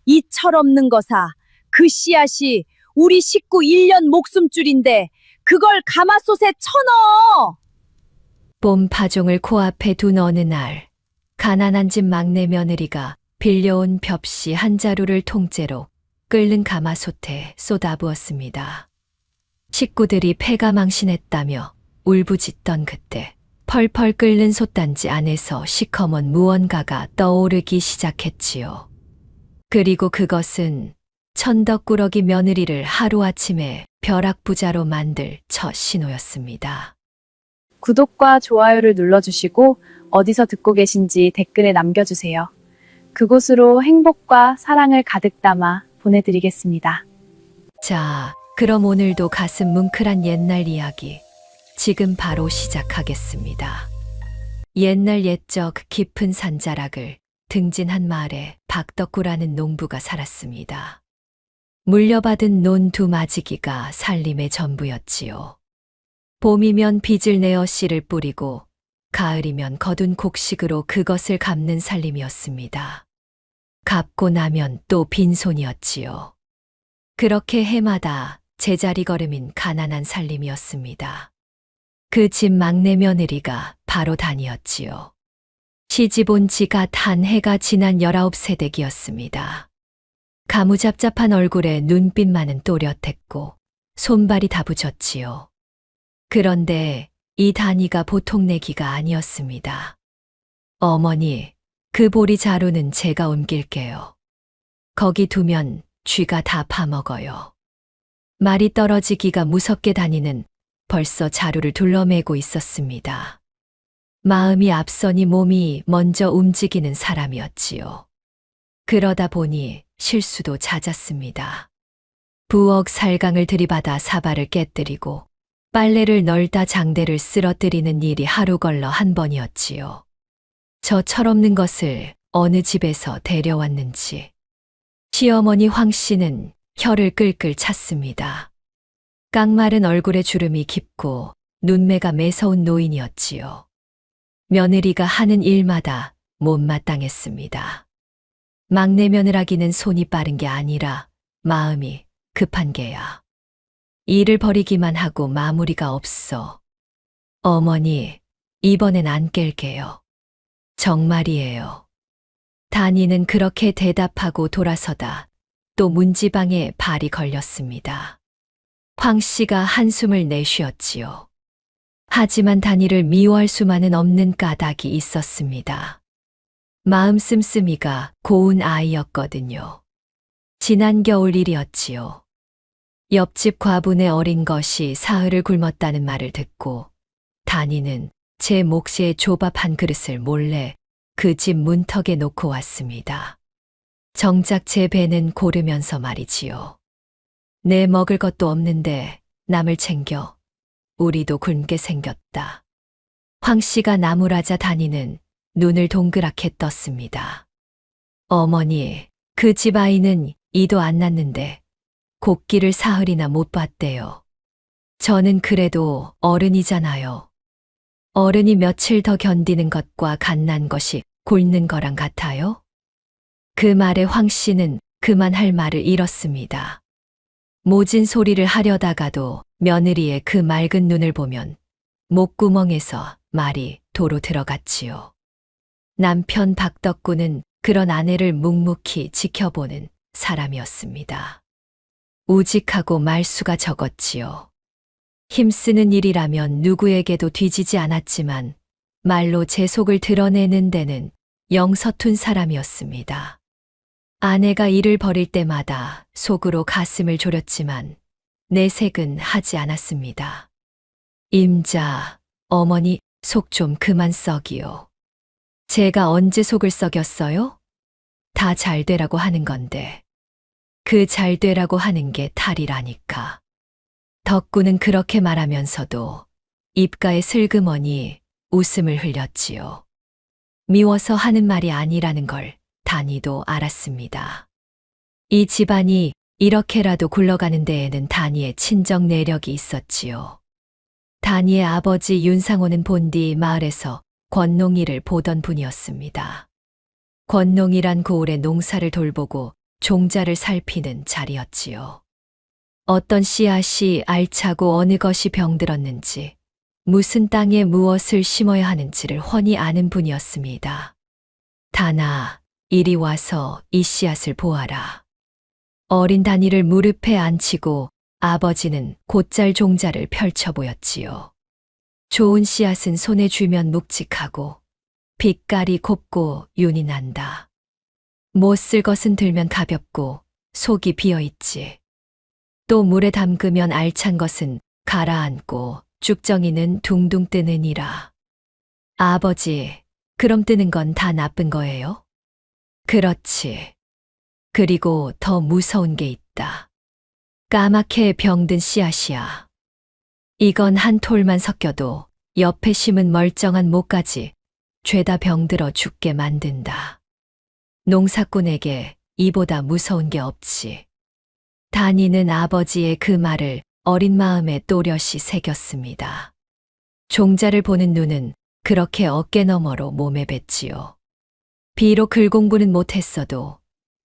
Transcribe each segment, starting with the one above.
이 철없는 거사, 그 씨앗이 우리 식구 1년 목숨줄인데 그걸 가마솥에 쳐넣어! 봄 파종을 코앞에 둔 어느 날, 가난한 집 막내 며느리가 빌려온 벽시 한 자루를 통째로 끓는 가마솥에 쏟아부었습니다. 식구들이 패가 망신했다며 울부짖던 그때 펄펄 끓는 솥단지 안에서 시커먼 무언가가 떠오르기 시작했지요. 그리고 그것은 천덕꾸러기 며느리를 하루아침에 벼락부자로 만들 첫 신호였습니다. 구독과 좋아요를 눌러주시고 어디서 듣고 계신지 댓글에 남겨주세요. 그곳으로 행복과 사랑을 가득 담아 보내드리겠습니다. 자, 그럼 오늘도 가슴 뭉클한 옛날 이야기 지금 바로 시작하겠습니다. 옛날 옛적 깊은 산자락을 등진 한 마을에 박덕구라는 농부가 살았습니다. 물려받은 논 두 마지기가 살림의 전부였지요. 봄이면 빚을 내어 씨를 뿌리고 가을이면 거둔 곡식으로 그것을 갚는 살림이었습니다. 갚고 나면 또 빈손이었지요. 그렇게 해마다 제자리 걸음인 가난한 살림이었습니다. 그 집 막내 며느리가 바로 단이었지요. 시집 온 지가 단 해가 지난 19세댁이었습니다. 가무잡잡한 얼굴에 눈빛만은 또렷했고 손발이 다부졌지요. 그런데 이 단이가 보통 내기가 아니었습니다. 어머니, 그 보리 자루는 제가 옮길게요. 거기 두면 쥐가 다 파먹어요. 말이 떨어지기가 무섭게 단이는 벌써 자루를 둘러매고 있었습니다. 마음이 앞서니 몸이 먼저 움직이는 사람이었지요. 그러다 보니 실수도 잦았습니다. 부엌 살강을 들이받아 사발을 깨뜨리고 빨래를 널다 장대를 쓰러뜨리는 일이 하루 걸러 한 번이었지요. 저 철없는 것을 어느 집에서 데려왔는지 시어머니 황 씨는 혀를 끌끌 찼습니다. 깡마른 얼굴에 주름이 깊고 눈매가 매서운 노인이었지요. 며느리가 하는 일마다 못마땅했습니다. 막내 며느라기는 손이 빠른 게 아니라 마음이 급한 게야. 일을 벌이기만 하고 마무리가 없어. 어머니, 이번엔 안 깰게요. 정말이에요. 단이는 그렇게 대답하고 돌아서다 또 문지방에 발이 걸렸습니다. 황 씨가 한숨을 내쉬었지요. 하지만 단이를 미워할 수만은 없는 까닭이 있었습니다. 마음 씀씀이가 고운 아이였거든요. 지난 겨울 일이었지요. 옆집 과분의 어린 것이 사흘을 굶었다는 말을 듣고 단이는 제 몫의 조밥 한 그릇을 몰래 그 집 문턱에 놓고 왔습니다. 정작 제 배는 고르면서 말이지요. 내 먹을 것도 없는데 남을 챙겨 우리도 굶게 생겼다. 황 씨가 나무라자 단이는 눈을 동그랗게 떴습니다. 어머니, 그 집 아이는 이도 안 낳는데 곡기를 사흘이나 못 봤대요. 저는 그래도 어른이잖아요. 어른이 며칠 더 견디는 것과 갓난 것이 곪는 거랑 같아요? 그 말에 황 씨는 그만할 말을 잃었습니다. 모진 소리를 하려다가도 며느리의 그 맑은 눈을 보면 목구멍에서 말이 도로 들어갔지요. 남편 박덕구는 그런 아내를 묵묵히 지켜보는 사람이었습니다. 우직하고 말수가 적었지요. 힘쓰는 일이라면 누구에게도 뒤지지 않았지만 말로 제 속을 드러내는 데는 영 서툰 사람이었습니다. 아내가 일을 벌일 때마다 속으로 가슴을 졸였지만 내색은 하지 않았습니다. 임자, 어머니 속 좀 그만 썩이요. 제가 언제 속을 썩였어요? 다 잘 되라고 하는 건데. 그 잘 되라고 하는 게 탈이라니까. 덕구는 그렇게 말하면서도 입가에 슬그머니 웃음을 흘렸지요. 미워서 하는 말이 아니라는 걸 단이도 알았습니다. 이 집안이 이렇게라도 굴러가는 데에는 단이의 친정 내력이 있었지요. 단이의 아버지 윤상호는 본디 마을에서 권농일을 보던 분이었습니다. 권농이란 고을의 농사를 돌보고 종자를 살피는 자리였지요. 어떤 씨앗이 알차고 어느 것이 병들었는지, 무슨 땅에 무엇을 심어야 하는지를 훤히 아는 분이었습니다. 다나, 이리 와서 이 씨앗을 보아라. 어린 다니를 무릎에 앉히고 아버지는 곧잘 종자를 펼쳐 보였지요. 좋은 씨앗은 손에 쥐면 묵직하고 빛깔이 곱고 윤이 난다. 못 쓸 것은 들면 가볍고 속이 비어있지. 또 물에 담그면 알찬 것은 가라앉고 쭉정이는 둥둥 뜨느니라. 아버지, 그럼 뜨는 건 다 나쁜 거예요? 그렇지. 그리고 더 무서운 게 있다. 까맣게 병든 씨앗이야. 이건 한 톨만 섞여도 옆에 심은 멀쩡한 모까지 죄다 병들어 죽게 만든다. 농사꾼에게 이보다 무서운 게 없지. 다니는 아버지의 그 말을 어린 마음에 또렷이 새겼습니다. 종자를 보는 눈은 그렇게 어깨 너머로 몸에 뱄지요. 비록 글 공부는 못했어도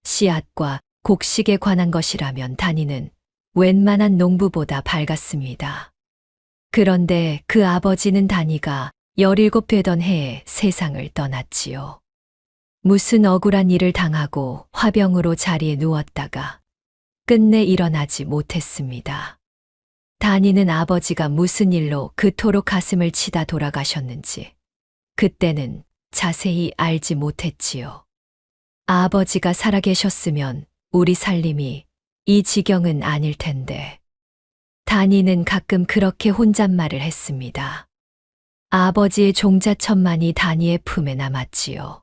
씨앗과 곡식에 관한 것이라면 다니는 웬만한 농부보다 밝았습니다. 그런데 그 아버지는 다니가 17 되던 해에 세상을 떠났지요. 무슨 억울한 일을 당하고 화병으로 자리에 누웠다가 끝내 일어나지 못했습니다. 다니는 아버지가 무슨 일로 그토록 가슴을 치다 돌아가셨는지 그때는 자세히 알지 못했지요. 아버지가 살아계셨으면 우리 살림이 이 지경은 아닐 텐데. 다니는 가끔 그렇게 혼잣말을 했습니다. 아버지의 종자천만이 다니의 품에 남았지요.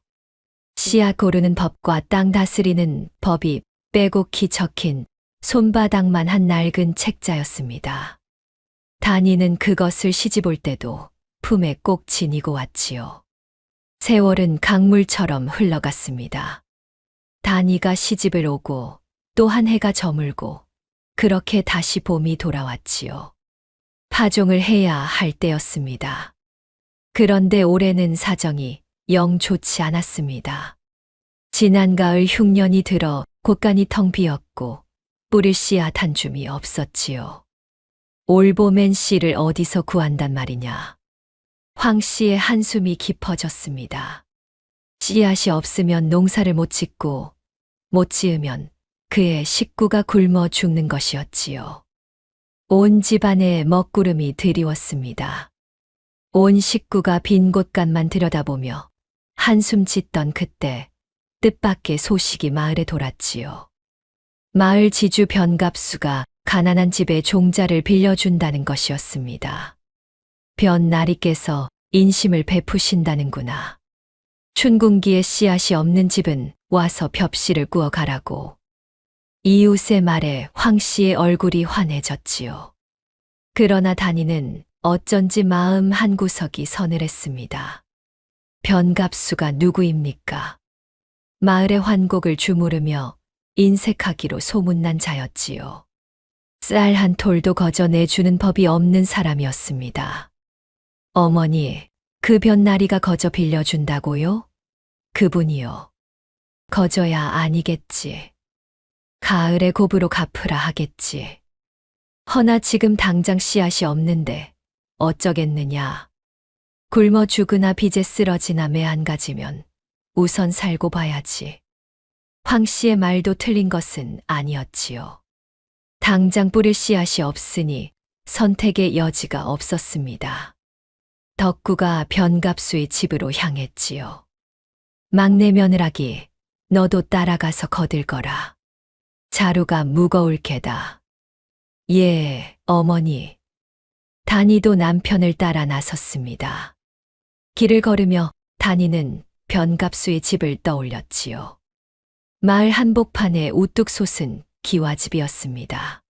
씨앗 고르는 법과 땅 다스리는 법이 빼곡히 적힌 손바닥만 한 낡은 책자였습니다. 다니는 그것을 시집올 때도 품에 꼭 지니고 왔지요. 세월은 강물처럼 흘러갔습니다. 다니가 시집을 오고 또 한 해가 저물고 그렇게 다시 봄이 돌아왔지요. 파종을 해야 할 때였습니다. 그런데 올해는 사정이 영 좋지 않았습니다. 지난 가을 흉년이 들어 곳간이 텅 비었고 뿌릴 씨앗 한 줌이 없었지요. 올 봄엔 씨를 어디서 구한단 말이냐. 황 씨의 한숨이 깊어졌습니다. 씨앗이 없으면 농사를 못 짓고 못 지으면 그의 식구가 굶어 죽는 것이었지요. 온 집안에 먹구름이 드리웠습니다. 온 식구가 빈 곳간만 들여다보며 한숨 짓던 그때 뜻밖의 소식이 마을에 돌았지요. 마을 지주 변갑수가 가난한 집에 종자를 빌려준다는 것이었습니다. 변나리께서 인심을 베푸신다는구나. 춘궁기에 씨앗이 없는 집은 와서 벽씨를 구워 가라고. 이웃의 말에 황 씨의 얼굴이 환해졌지요. 그러나 다니는 어쩐지 마음 한구석이 서늘했습니다. 변갑수가 누구입니까? 마을의 환곡을 주무르며 인색하기로 소문난 자였지요. 쌀 한 톨도 거저 내주는 법이 없는 사람이었습니다. 어머니, 그 변나리가 거저 빌려준다고요? 그분이요. 거저야 아니겠지. 가을에 곱으로 갚으라 하겠지. 허나 지금 당장 씨앗이 없는데 어쩌겠느냐. 굶어 죽으나 빚에 쓰러지나 매 안 가지면 우선 살고 봐야지. 황 씨의 말도 틀린 것은 아니었지요. 당장 뿌릴 씨앗이 없으니 선택의 여지가 없었습니다. 덕구가 변갑수의 집으로 향했지요. 막내 며느라기, 너도 따라가서 거들거라. 자루가 무거울 게다. 예, 어머니. 다니도 남편을 따라 나섰습니다. 길을 걸으며 다니는 변갑수의 집을 떠올렸지요. 마을 한복판에 우뚝 솟은 기와집이었습니다.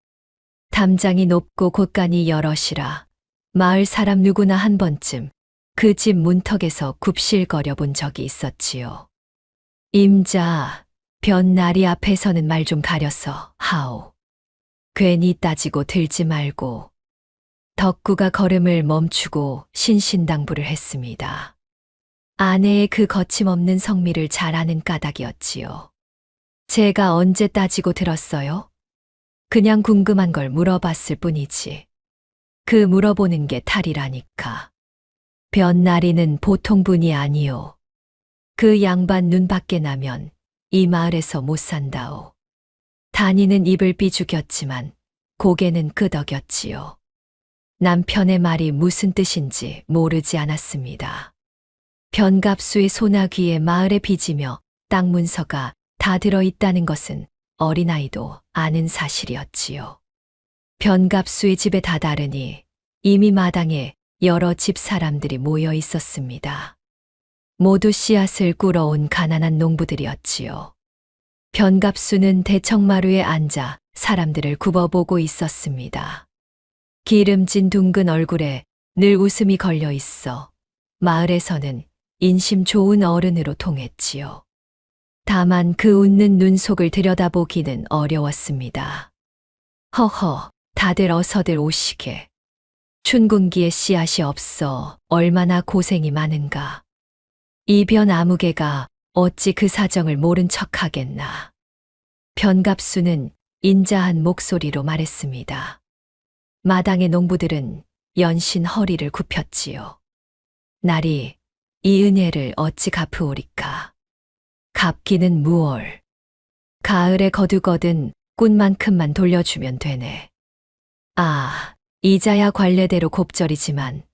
담장이 높고 곳간이 여럿이라 마을 사람 누구나 한 번쯤 그 집 문턱에서 굽실거려 본 적이 있었지요. 임자, 변나리 앞에서는 말 좀 가려서 하오. 괜히 따지고 들지 말고. 덕구가 걸음을 멈추고 신신당부를 했습니다. 아내의 그 거침없는 성미를 잘 아는 까닭이었지요. 제가 언제 따지고 들었어요? 그냥 궁금한 걸 물어봤을 뿐이지. 그 물어보는 게 탈이라니까. 변나리는 보통 분이 아니오. 그 양반 눈 밖에 나면 이 마을에서 못 산다오. 단이는 입을 삐죽였지만 고개는 끄덕였지요. 남편의 말이 무슨 뜻인지 모르지 않았습니다. 변갑수의 소나귀에 마을에 빚이며 땅 문서가 다 들어있다는 것은 어린아이도 아는 사실이었지요. 변갑수의 집에 다다르니 이미 마당에 여러 집 사람들이 모여 있었습니다. 모두 씨앗을 꾸러 온 가난한 농부들이었지요. 변갑수는 대청마루에 앉아 사람들을 굽어보고 있었습니다. 기름진 둥근 얼굴에 늘 웃음이 걸려 있어 마을에서는 인심 좋은 어른으로 통했지요. 다만 그 웃는 눈속을 들여다보기는 어려웠습니다. 허허, 다들 어서들 오시게. 춘궁기에 씨앗이 없어 얼마나 고생이 많은가. 이 변아무개가 어찌 그 사정을 모른 척하겠나. 변갑수는 인자한 목소리로 말했습니다. 마당의 농부들은 연신 허리를 굽혔지요. 나리, 이 은혜를 어찌 갚으오리까. 갚기는 무얼. 가을에 거두거든 꾼만큼만 돌려주면 되네. 아, 이자야 관례대로 곱절이지만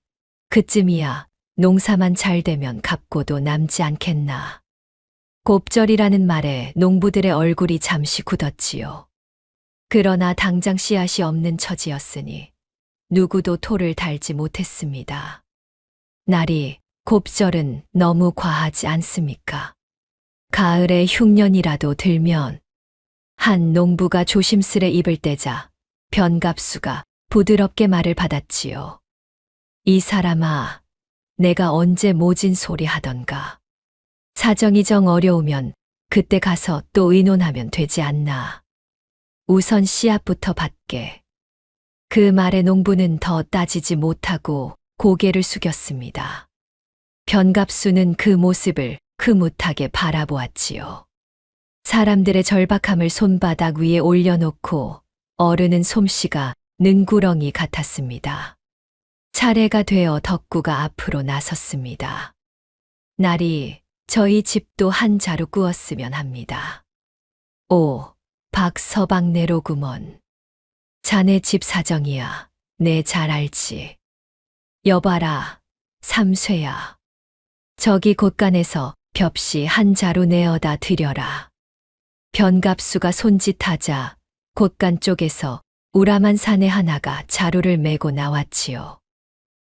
그쯤이야 농사만 잘 되면 갚고도 남지 않겠나. 곱절이라는 말에 농부들의 얼굴이 잠시 굳었지요. 그러나 당장 씨앗이 없는 처지였으니 누구도 토를 달지 못했습니다. 나리, 곱절은 너무 과하지 않습니까? 가을에 흉년이라도 들면 한 농부가 조심스레 입을 떼자 변갑수가 부드럽게 말을 받았지요. 이 사람아, 내가 언제 모진 소리 하던가. 사정이 정 어려우면 그때 가서 또 의논하면 되지 않나. 우선 씨앗부터 받게. 그 말에 농부는 더 따지지 못하고 고개를 숙였습니다. 변갑수는 그 모습을 흐뭇하게 바라보았지요. 사람들의 절박함을 손바닥 위에 올려놓고 어르는 솜씨가 능구렁이 같았습니다. 차례가 되어 덕구가 앞으로 나섰습니다. 나리, 저희 집도 한 자루 꾸었으면 합니다. 오, 박서방네로구먼. 자네 집 사정이야. 내 잘 알지. 여봐라, 삼쇠야. 저기 곳간에서 벽시 한 자루 내어다 드려라. 변갑수가 손짓하자 곳간 쪽에서 우람한 사내 하나가 자루를 메고 나왔지요.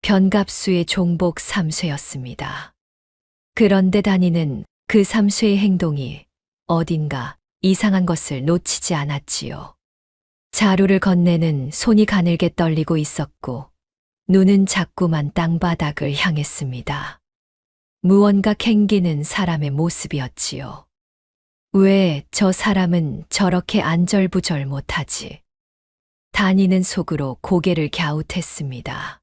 변갑수의 종복 삼쇠였습니다. 그런데 단이는 그 삼쇠의 행동이 어딘가 이상한 것을 놓치지 않았지요. 자루를 건네는 손이 가늘게 떨리고 있었고 눈은 자꾸만 땅바닥을 향했습니다. 무언가 캥기는 사람의 모습이었지요. 왜 저 사람은 저렇게 안절부절 못하지? 단이는 속으로 고개를 갸웃했습니다.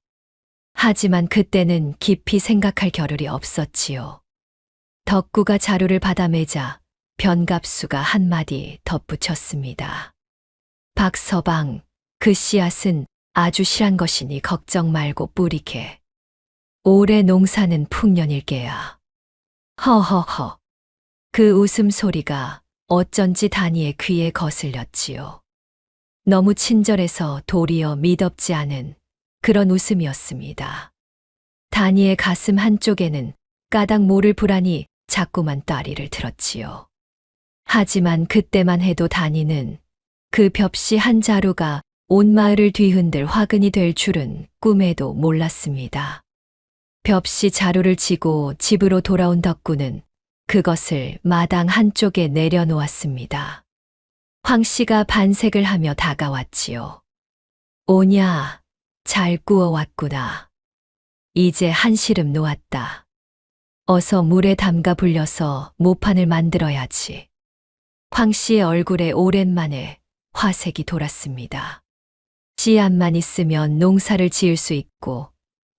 하지만 그때는 깊이 생각할 겨를이 없었지요. 덕구가 자루를 받아매자 변갑수가 한마디 덧붙였습니다. 박서방, 그 씨앗은 아주 실한 것이니 걱정 말고 뿌리게. 올해 농사는 풍년일게야. 허허허. 그 웃음소리가 어쩐지 단이의 귀에 거슬렸지요. 너무 친절해서 도리어 미덥지 않은 그런 웃음이었습니다. 단이의 가슴 한쪽에는 까닭 모를 불안이 자꾸만 따리를 들었지요. 하지만 그때만 해도 단이는 그 벽시 한 자루가 온 마을을 뒤흔들 화근이 될 줄은 꿈에도 몰랐습니다. 벽시 자루를 지고 집으로 돌아온 덕구는 그것을 마당 한쪽에 내려놓았습니다. 황 씨가 반색을 하며 다가왔지요. 오냐, 잘 구워왔구나. 이제 한시름 놓았다. 어서 물에 담가 불려서 모판을 만들어야지. 황 씨의 얼굴에 오랜만에 화색이 돌았습니다. 씨앗만 있으면 농사를 지을 수 있고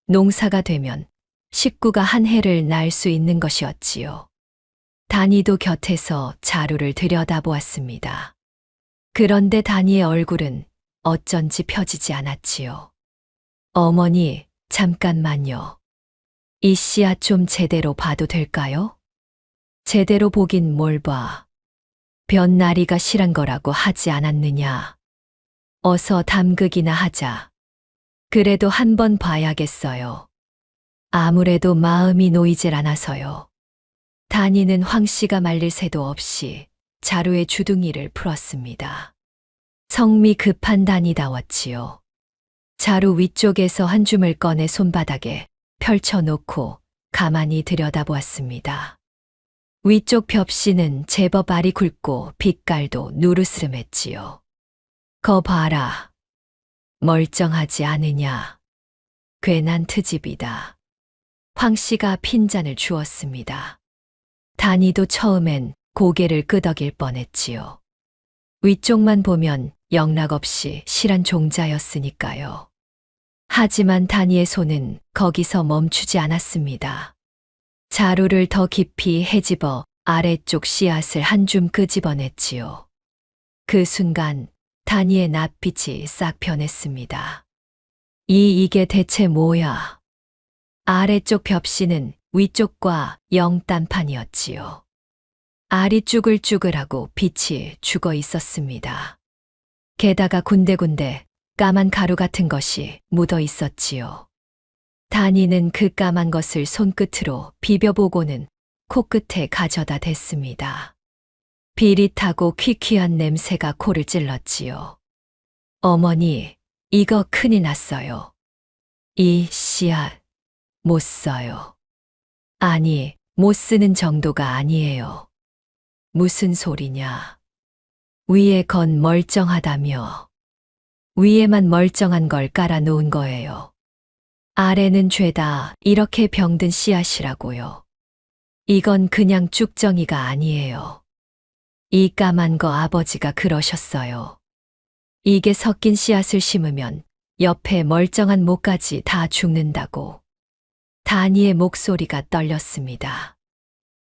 농사가 되면 식구가 한 해를 날 수 있는 것이었지요. 다니도 곁에서 자루를 들여다보았습니다. 그런데 다니의 얼굴은 어쩐지 펴지지 않았지요. 어머니, 잠깐만요. 이 씨앗 좀 제대로 봐도 될까요? 제대로 보긴 뭘 봐. 볕나리가 실한 거라고 하지 않았느냐. 어서 담그기나 하자. 그래도 한번 봐야겠어요. 아무래도 마음이 놓이질 않아서요. 다니는 황 씨가 말릴 새도 없이 자루의 주둥이를 풀었습니다. 성미 급한 다니다웠지요. 자루 위쪽에서 한 줌을 꺼내 손바닥에 펼쳐놓고 가만히 들여다보았습니다. 위쪽 벽씨는 제법 알이 굵고 빛깔도 누르스름했지요. 거 봐라. 멀쩡하지 않으냐. 괜한 트집이다. 황 씨가 핀잔을 주었습니다. 다니도 처음엔 고개를 끄덕일 뻔했지요. 위쪽만 보면 영락없이 실한 종자였으니까요. 하지만 다니의 손은 거기서 멈추지 않았습니다. 자루를 더 깊이 헤집어 아래쪽 씨앗을 한 줌 끄집어냈지요. 그 순간 다니의 낯빛이 싹 변했습니다. 이게 대체 뭐야? 아래쪽 벽씨는 위쪽과 영딴판이었지요. 알이 쭈글쭈글하고 빛이 죽어 있었습니다. 게다가 군데군데 까만 가루 같은 것이 묻어 있었지요. 다니는 그 까만 것을 손끝으로 비벼보고는 코끝에 가져다 댔습니다. 비릿하고 퀴퀴한 냄새가 코를 찔렀지요. 어머니, 이거 큰일 났어요. 이 씨앗 못 써요. 아니, 못 쓰는 정도가 아니에요. 무슨 소리냐. 위에 건 멀쩡하다며. 위에만 멀쩡한 걸 깔아 놓은 거예요. 아래는 죄다 이렇게 병든 씨앗이라고요. 이건 그냥 쭉정이가 아니에요. 이 까만 거 아버지가 그러셨어요. 이게 섞인 씨앗을 심으면 옆에 멀쩡한 모까지 다 죽는다고. 다니의 목소리가 떨렸습니다.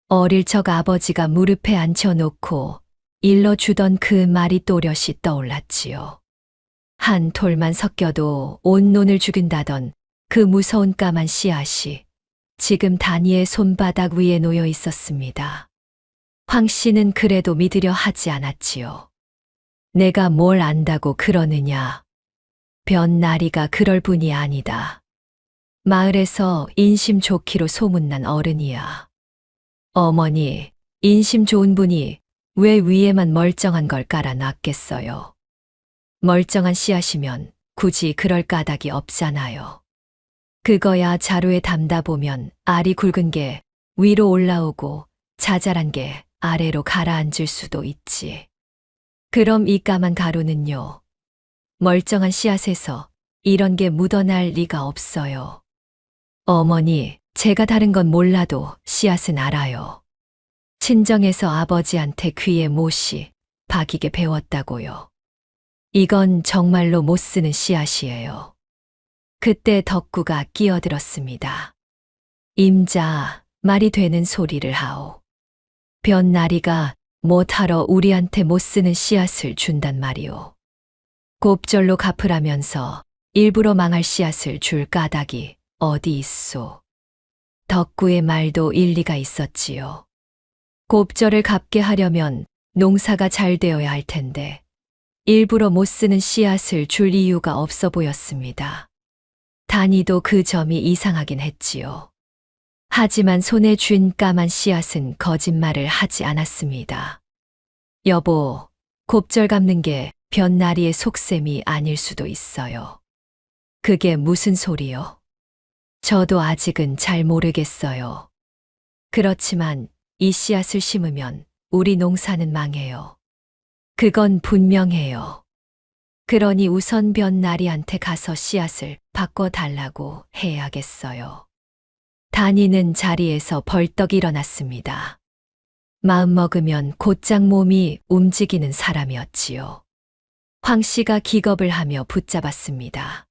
어릴 적 아버지가 무릎에 앉혀놓고 일러주던 그 말이 또렷이 떠올랐지요. 한 톨만 섞여도 온 논을 죽인다던 그 무서운 까만 씨앗이 지금 다니의 손바닥 위에 놓여 있었습니다. 황 씨는 그래도 믿으려 하지 않았지요. 내가 뭘 안다고 그러느냐. 볕나리가 그럴 분이 아니다. 마을에서 인심 좋기로 소문난 어른이야. 어머니, 인심 좋은 분이 왜 위에만 멀쩡한 걸 깔아놨겠어요. 멀쩡한 씨앗이면 굳이 그럴 까닭이 없잖아요. 그거야 자루에 담다 보면 알이 굵은 게 위로 올라오고 자잘한 게 아래로 가라앉을 수도 있지. 그럼 이 까만 가루는요. 멀쩡한 씨앗에서 이런 게 묻어날 리가 없어요. 어머니, 제가 다른 건 몰라도 씨앗은 알아요. 친정에서 아버지한테 귀에 못이 박이게 배웠다고요. 이건 정말로 못 쓰는 씨앗이에요. 그때 덕구가 끼어들었습니다. 임자, 말이 되는 소리를 하오. 볕나리가 못하러 우리한테 못 쓰는 씨앗을 준단 말이오. 곱절로 갚으라면서 일부러 망할 씨앗을 줄 까닭이 어디 있소. 덕구의 말도 일리가 있었지요. 곱절을 갚게 하려면 농사가 잘 되어야 할 텐데 일부러 못 쓰는 씨앗을 줄 이유가 없어 보였습니다. 다니도 그 점이 이상하긴 했지요. 하지만 손에 쥔 까만 씨앗은 거짓말을 하지 않았습니다. 여보, 곱절 갚는 게 볕나리의 속셈이 아닐 수도 있어요. 그게 무슨 소리요? 저도 아직은 잘 모르겠어요. 그렇지만 이 씨앗을 심으면 우리 농사는 망해요. 그건 분명해요. 그러니 우선 볕나리한테 가서 씨앗을 바꿔달라고 해야겠어요. 다니는 자리에서 벌떡 일어났습니다. 마음먹으면 곧장 몸이 움직이는 사람이었지요. 황 씨가 기겁을 하며 붙잡았습니다.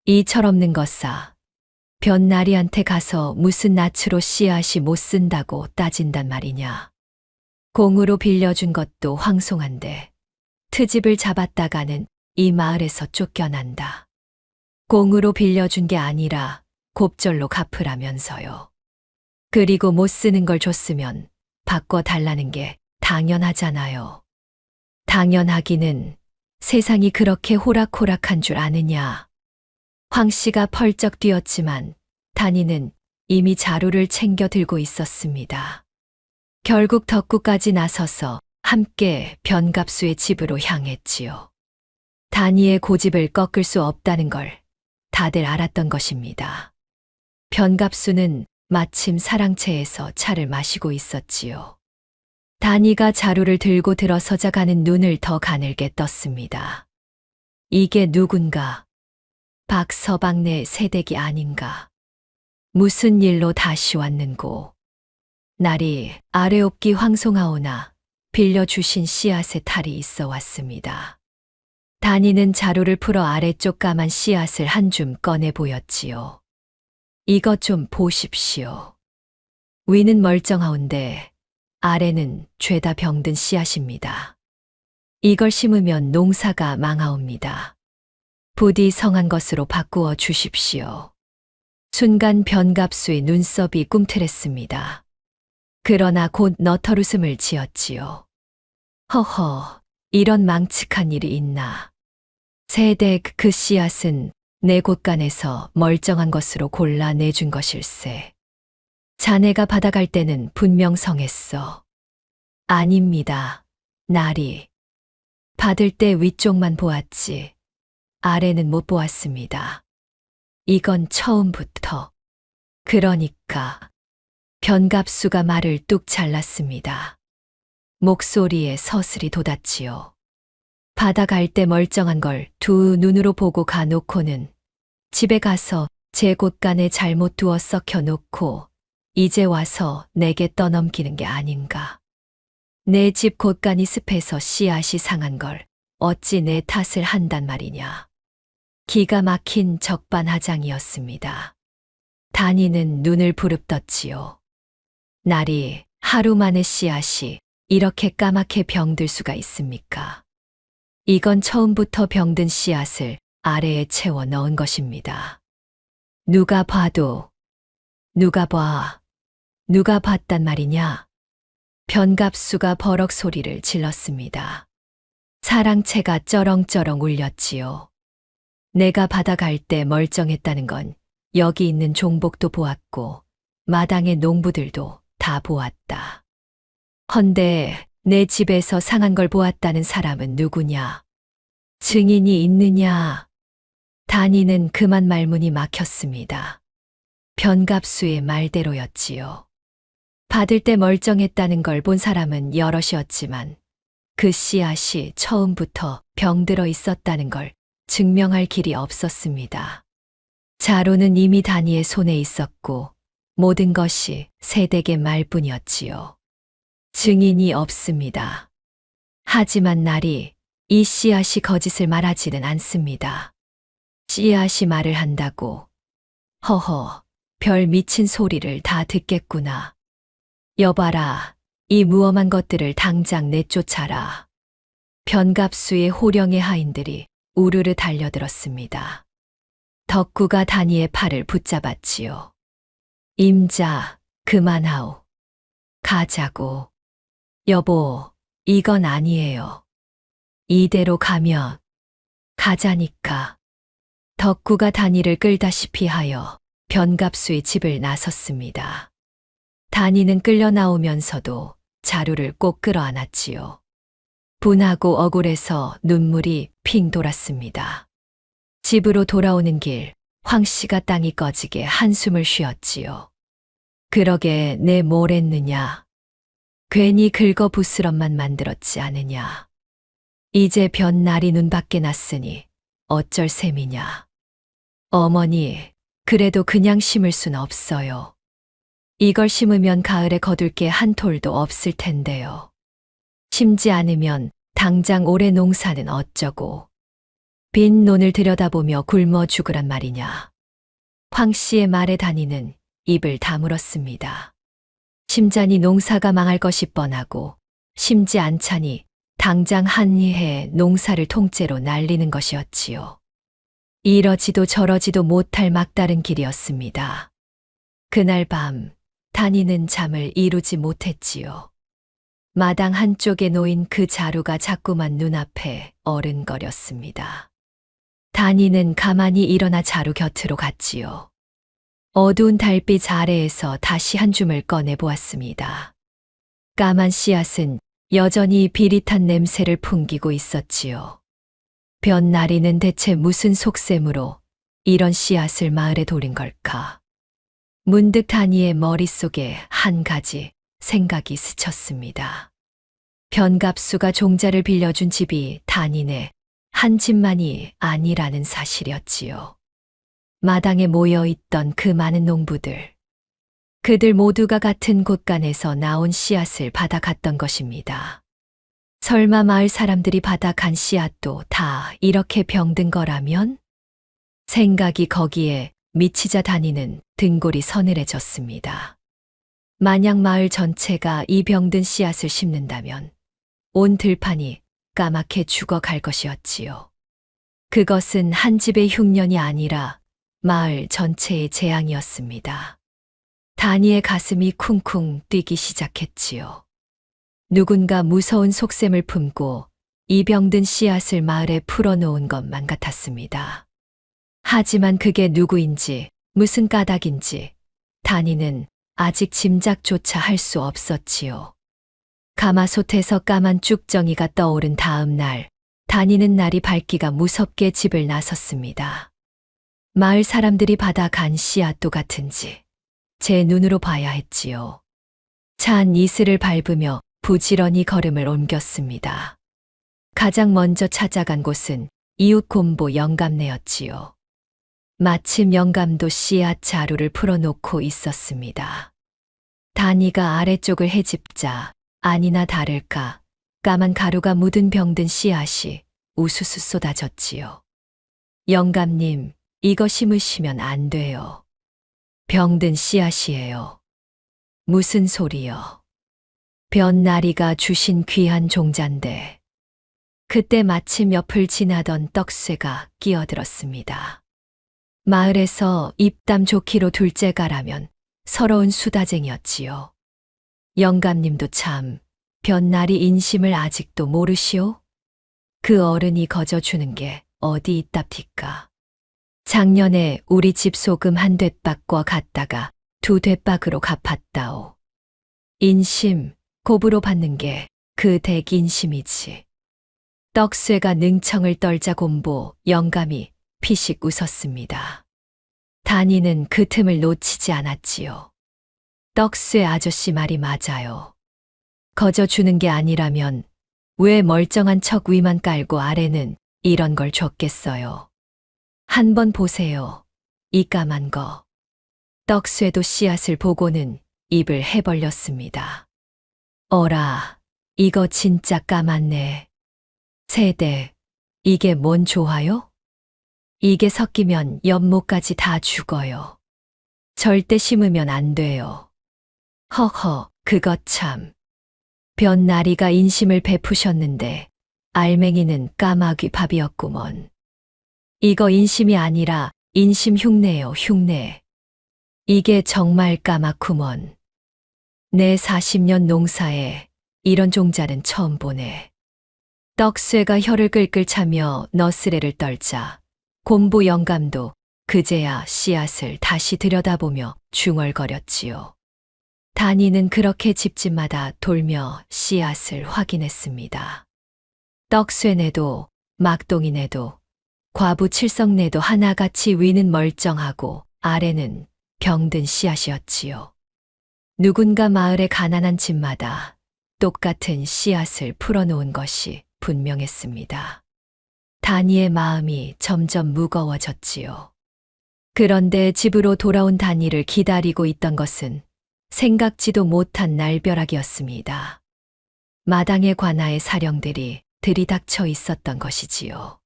이 철없는 것사, 볕나리한테 가서 무슨 낯으로 씨앗이 못 쓴다고 따진단 말이냐. 공으로 빌려준 것도 황송한데 트집을 잡았다가는 이 마을에서 쫓겨난다. 공으로 빌려준 게 아니라 곱절로 갚으라면서요. 그리고 못 쓰는 걸 줬으면 바꿔달라는 게 당연하잖아요. 당연하기는 세상이 그렇게 호락호락한 줄 아느냐. 황 씨가 펄쩍 뛰었지만 단이는 이미 자루를 챙겨 들고 있었습니다. 결국 덕구까지 나서서 함께 변갑수의 집으로 향했지요. 단이의 고집을 꺾을 수 없다는 걸 다들 알았던 것입니다. 변갑수는 마침 사랑채에서 차를 마시고 있었지요. 단이가 자루를 들고 들어서자 가는 눈을 더 가늘게 떴습니다. 이게 누군가? 박서방네 새댁이 아닌가? 무슨 일로 다시 왔는고? 날이 아래옵기 황송하오나 빌려주신 씨앗의 탈이 있어 왔습니다. 단이는 자루를 풀어 아래쪽 까만 씨앗을 한 줌 꺼내 보였지요. 이것 좀 보십시오. 위는 멀쩡하온데 아래는 죄다 병든 씨앗입니다. 이걸 심으면 농사가 망하옵니다. 부디 성한 것으로 바꾸어 주십시오. 순간 변갑수의 눈썹이 꿈틀했습니다. 그러나 곧 너털웃음을 지었지요. 허허, 이런 망측한 일이 있나. 새댁 그 씨앗은 내 곳간에서 멀쩡한 것으로 골라 내준 것일세. 자네가 받아갈 때는 분명 성했어. 아닙니다. 날이. 받을 때 위쪽만 보았지. 아래는 못 보았습니다. 이건 처음부터. 그러니까. 변갑수가 말을 뚝 잘랐습니다. 목소리에 서슬이 돋았지요. 받아갈 때 멀쩡한 걸 두 눈으로 보고 가놓고는 집에 가서 제 곳간에 잘못 두어 썩혀 놓고 이제 와서 내게 떠넘기는 게 아닌가. 내 집 곳간이 습해서 씨앗이 상한 걸 어찌 내 탓을 한단 말이냐. 기가 막힌 적반하장이었습니다. 단이는 눈을 부릅떴지요. 날이 하루 만에 씨앗이 이렇게 까맣게 병들 수가 있습니까? 이건 처음부터 병든 씨앗을 아래에 채워 넣은 것입니다. 누가 봐도, 누가 봤단 말이냐? 변갑수가 버럭 소리를 질렀습니다. 사랑채가 쩌렁쩌렁 울렸지요. 내가 받아갈 때 멀쩡했다는 건 여기 있는 종복도 보았고 마당의 농부들도 다 보았다. 헌데 내 집에서 상한 걸 보았다는 사람은 누구냐? 증인이 있느냐? 단이는 그만 말문이 막혔습니다. 변갑수의 말대로였지요. 받을 때 멀쩡했다는 걸 본 사람은 여럿이었지만 그 씨앗이 처음부터 병들어 있었다는 걸 증명할 길이 없었습니다. 자루는 이미 단이의 손에 있었고 모든 것이 새댁의 말뿐이었지요. 증인이 없습니다. 하지만 날이 이 씨앗이 거짓을 말하지는 않습니다. 씨앗이 말을 한다고. 허허, 별 미친 소리를 다 듣겠구나. 여봐라, 이 무엄한 것들을 당장 내쫓아라. 변갑수의 호령의 하인들이 우르르 달려들었습니다. 덕구가 단이의 팔을 붙잡았지요. 임자, 그만하오. 가자고. 여보, 이건 아니에요. 이대로 가면 가자니까. 덕구가 단이를 끌다시피 하여 변갑수의 집을 나섰습니다. 단이는 끌려 나오면서도 자루를 꼭 끌어안았지요. 분하고 억울해서 눈물이 핑 돌았습니다. 집으로 돌아오는 길, 황 씨가 땅이 꺼지게 한숨을 쉬었지요. 그러게 내 뭘 했느냐. 괜히 긁어 부스럼만 만들었지 않으냐. 이제 변날이 눈밖에 났으니 어쩔 셈이냐. 어머니, 그래도 그냥 심을 순 없어요. 이걸 심으면 가을에 거둘 게 한 톨도 없을 텐데요. 심지 않으면 당장 올해 농사는 어쩌고. 빈 논을 들여다보며 굶어 죽으란 말이냐. 황 씨의 말에 다니는 입을 다물었습니다. 심자니 농사가 망할 것이 뻔하고 심지 않자니 당장 한이해 농사를 통째로 날리는 것이었지요. 이러지도 저러지도 못할 막다른 길이었습니다. 그날 밤 다니는 잠을 이루지 못했지요. 마당 한쪽에 놓인 그 자루가 자꾸만 눈앞에 어른거렸습니다. 다니는 가만히 일어나 자루 곁으로 갔지요. 어두운 달빛 아래에서 다시 한 줌을 꺼내 보았습니다. 까만 씨앗은 여전히 비릿한 냄새를 풍기고 있었지요. 볕나리는 대체 무슨 속셈으로 이런 씨앗을 마을에 돌린 걸까? 문득 다니의 머릿속에 한 가지 생각이 스쳤습니다. 변갑수가 종자를 빌려준 집이 다니네 한 집만이 아니라는 사실이었지요. 마당에 모여 있던 그 많은 농부들. 그들 모두가 같은 곳간에서 나온 씨앗을 받아갔던 것입니다. 설마 마을 사람들이 받아간 씨앗도 다 이렇게 병든 거라면? 생각이 거기에 미치자 다니는 등골이 서늘해졌습니다. 만약 마을 전체가 이 병든 씨앗을 심는다면 온 들판이 까맣게 죽어갈 것이었지요. 그것은 한 집의 흉년이 아니라 마을 전체의 재앙이었습니다. 다니의 가슴이 쿵쿵 뛰기 시작했지요. 누군가 무서운 속셈을 품고 이 병든 씨앗을 마을에 풀어놓은 것만 같았습니다. 하지만 그게 누구인지 무슨 까닭인지 다니는 아직 짐작조차 할 수 없었지요. 가마솥에서 까만 쭉정이가 떠오른 다음 날 다니는 날이 밝기가 무섭게 집을 나섰습니다. 마을 사람들이 받아간 씨앗도 같은지 제 눈으로 봐야 했지요. 찬 이슬을 밟으며 부지런히 걸음을 옮겼습니다. 가장 먼저 찾아간 곳은 이웃 곰보 영감네였지요. 마침 영감도 씨앗 자루를 풀어놓고 있었습니다. 다니가 아래쪽을 헤집자 아니나 다를까 까만 가루가 묻은 병든 씨앗이 우수수 쏟아졌지요. 영감님, 이거 심으시면 안 돼요. 병든 씨앗이에요. 무슨 소리요? 볕나리가 주신 귀한 종잔데. 그때 마침 옆을 지나던 떡쇠가 끼어들었습니다. 마을에서 입담 좋기로 둘째가라면 서러운 수다쟁이였지요. 영감님도 참 볕나리 인심을 아직도 모르시오? 그 어른이 거저주는 게 어디 있답니까? 작년에 우리 집 소금 한 돛박과 갔다가 2돛박으로 갚았다오. 인심, 곱으로 받는 게 그 대인심이지. 떡쇠가 능청을 떨자 곰보 영감이 피식 웃었습니다. 다니는 그 틈을 놓치지 않았지요. 떡쇠 아저씨 말이 맞아요. 거저 주는 게 아니라면 왜 멀쩡한 척 위만 깔고 아래는 이런 걸 줬겠어요. 한번 보세요. 이 까만 거. 떡쇠도 씨앗을 보고는 입을 해벌렸습니다. 어라, 이거 진짜 까맣네. 세대, 이게 뭔 조화요? 이게 섞이면 연못까지 다 죽어요. 절대 심으면 안 돼요. 허허, 그것 참. 볕나리가 인심을 베푸셨는데 알맹이는 까마귀 밥이었구먼. 이거 인심이 아니라 인심 흉내요, 흉내. 이게 정말 까맣구먼. 내 40년 농사에 이런 종자는 처음 보네. 떡쇠가 혀를 끌끌 차며 너스레를 떨자 곰보 영감도 그제야 씨앗을 다시 들여다보며 중얼거렸지요. 다니는 그렇게 집집마다 돌며 씨앗을 확인했습니다. 떡쇠네도 막동이네도 과부 칠성네도 하나같이 위는 멀쩡하고 아래는 병든 씨앗이었지요. 누군가 마을의 가난한 집마다 똑같은 씨앗을 풀어놓은 것이 분명했습니다. 다니의 마음이 점점 무거워졌지요. 그런데 집으로 돌아온 다니를 기다리고 있던 것은 생각지도 못한 날벼락이었습니다. 마당의 관아의 사령들이 들이닥쳐 있었던 것이지요.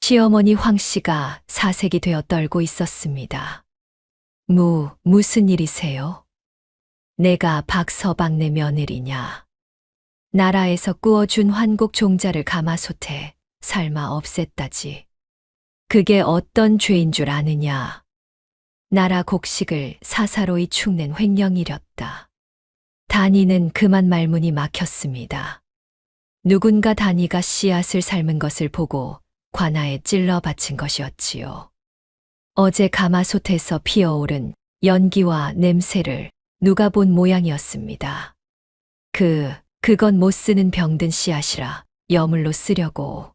시어머니 황 씨가 사색이 되어 떨고 있었습니다. 무슨 일이세요? 내가 박서방네 며느리냐? 나라에서 구워준 환곡 종자를 가마솥에 삶아 없앴다지. 그게 어떤 죄인 줄 아느냐? 나라 곡식을 사사로이 축낸 횡령이렸다. 단이는 그만 말문이 막혔습니다. 누군가 단이가 씨앗을 삶은 것을 보고 관아에 찔러 바친 것이었지요. 어제 가마솥에서 피어오른 연기와 냄새를 누가 본 모양이었습니다. 그건 못 쓰는 병든 씨앗이라 여물로 쓰려고.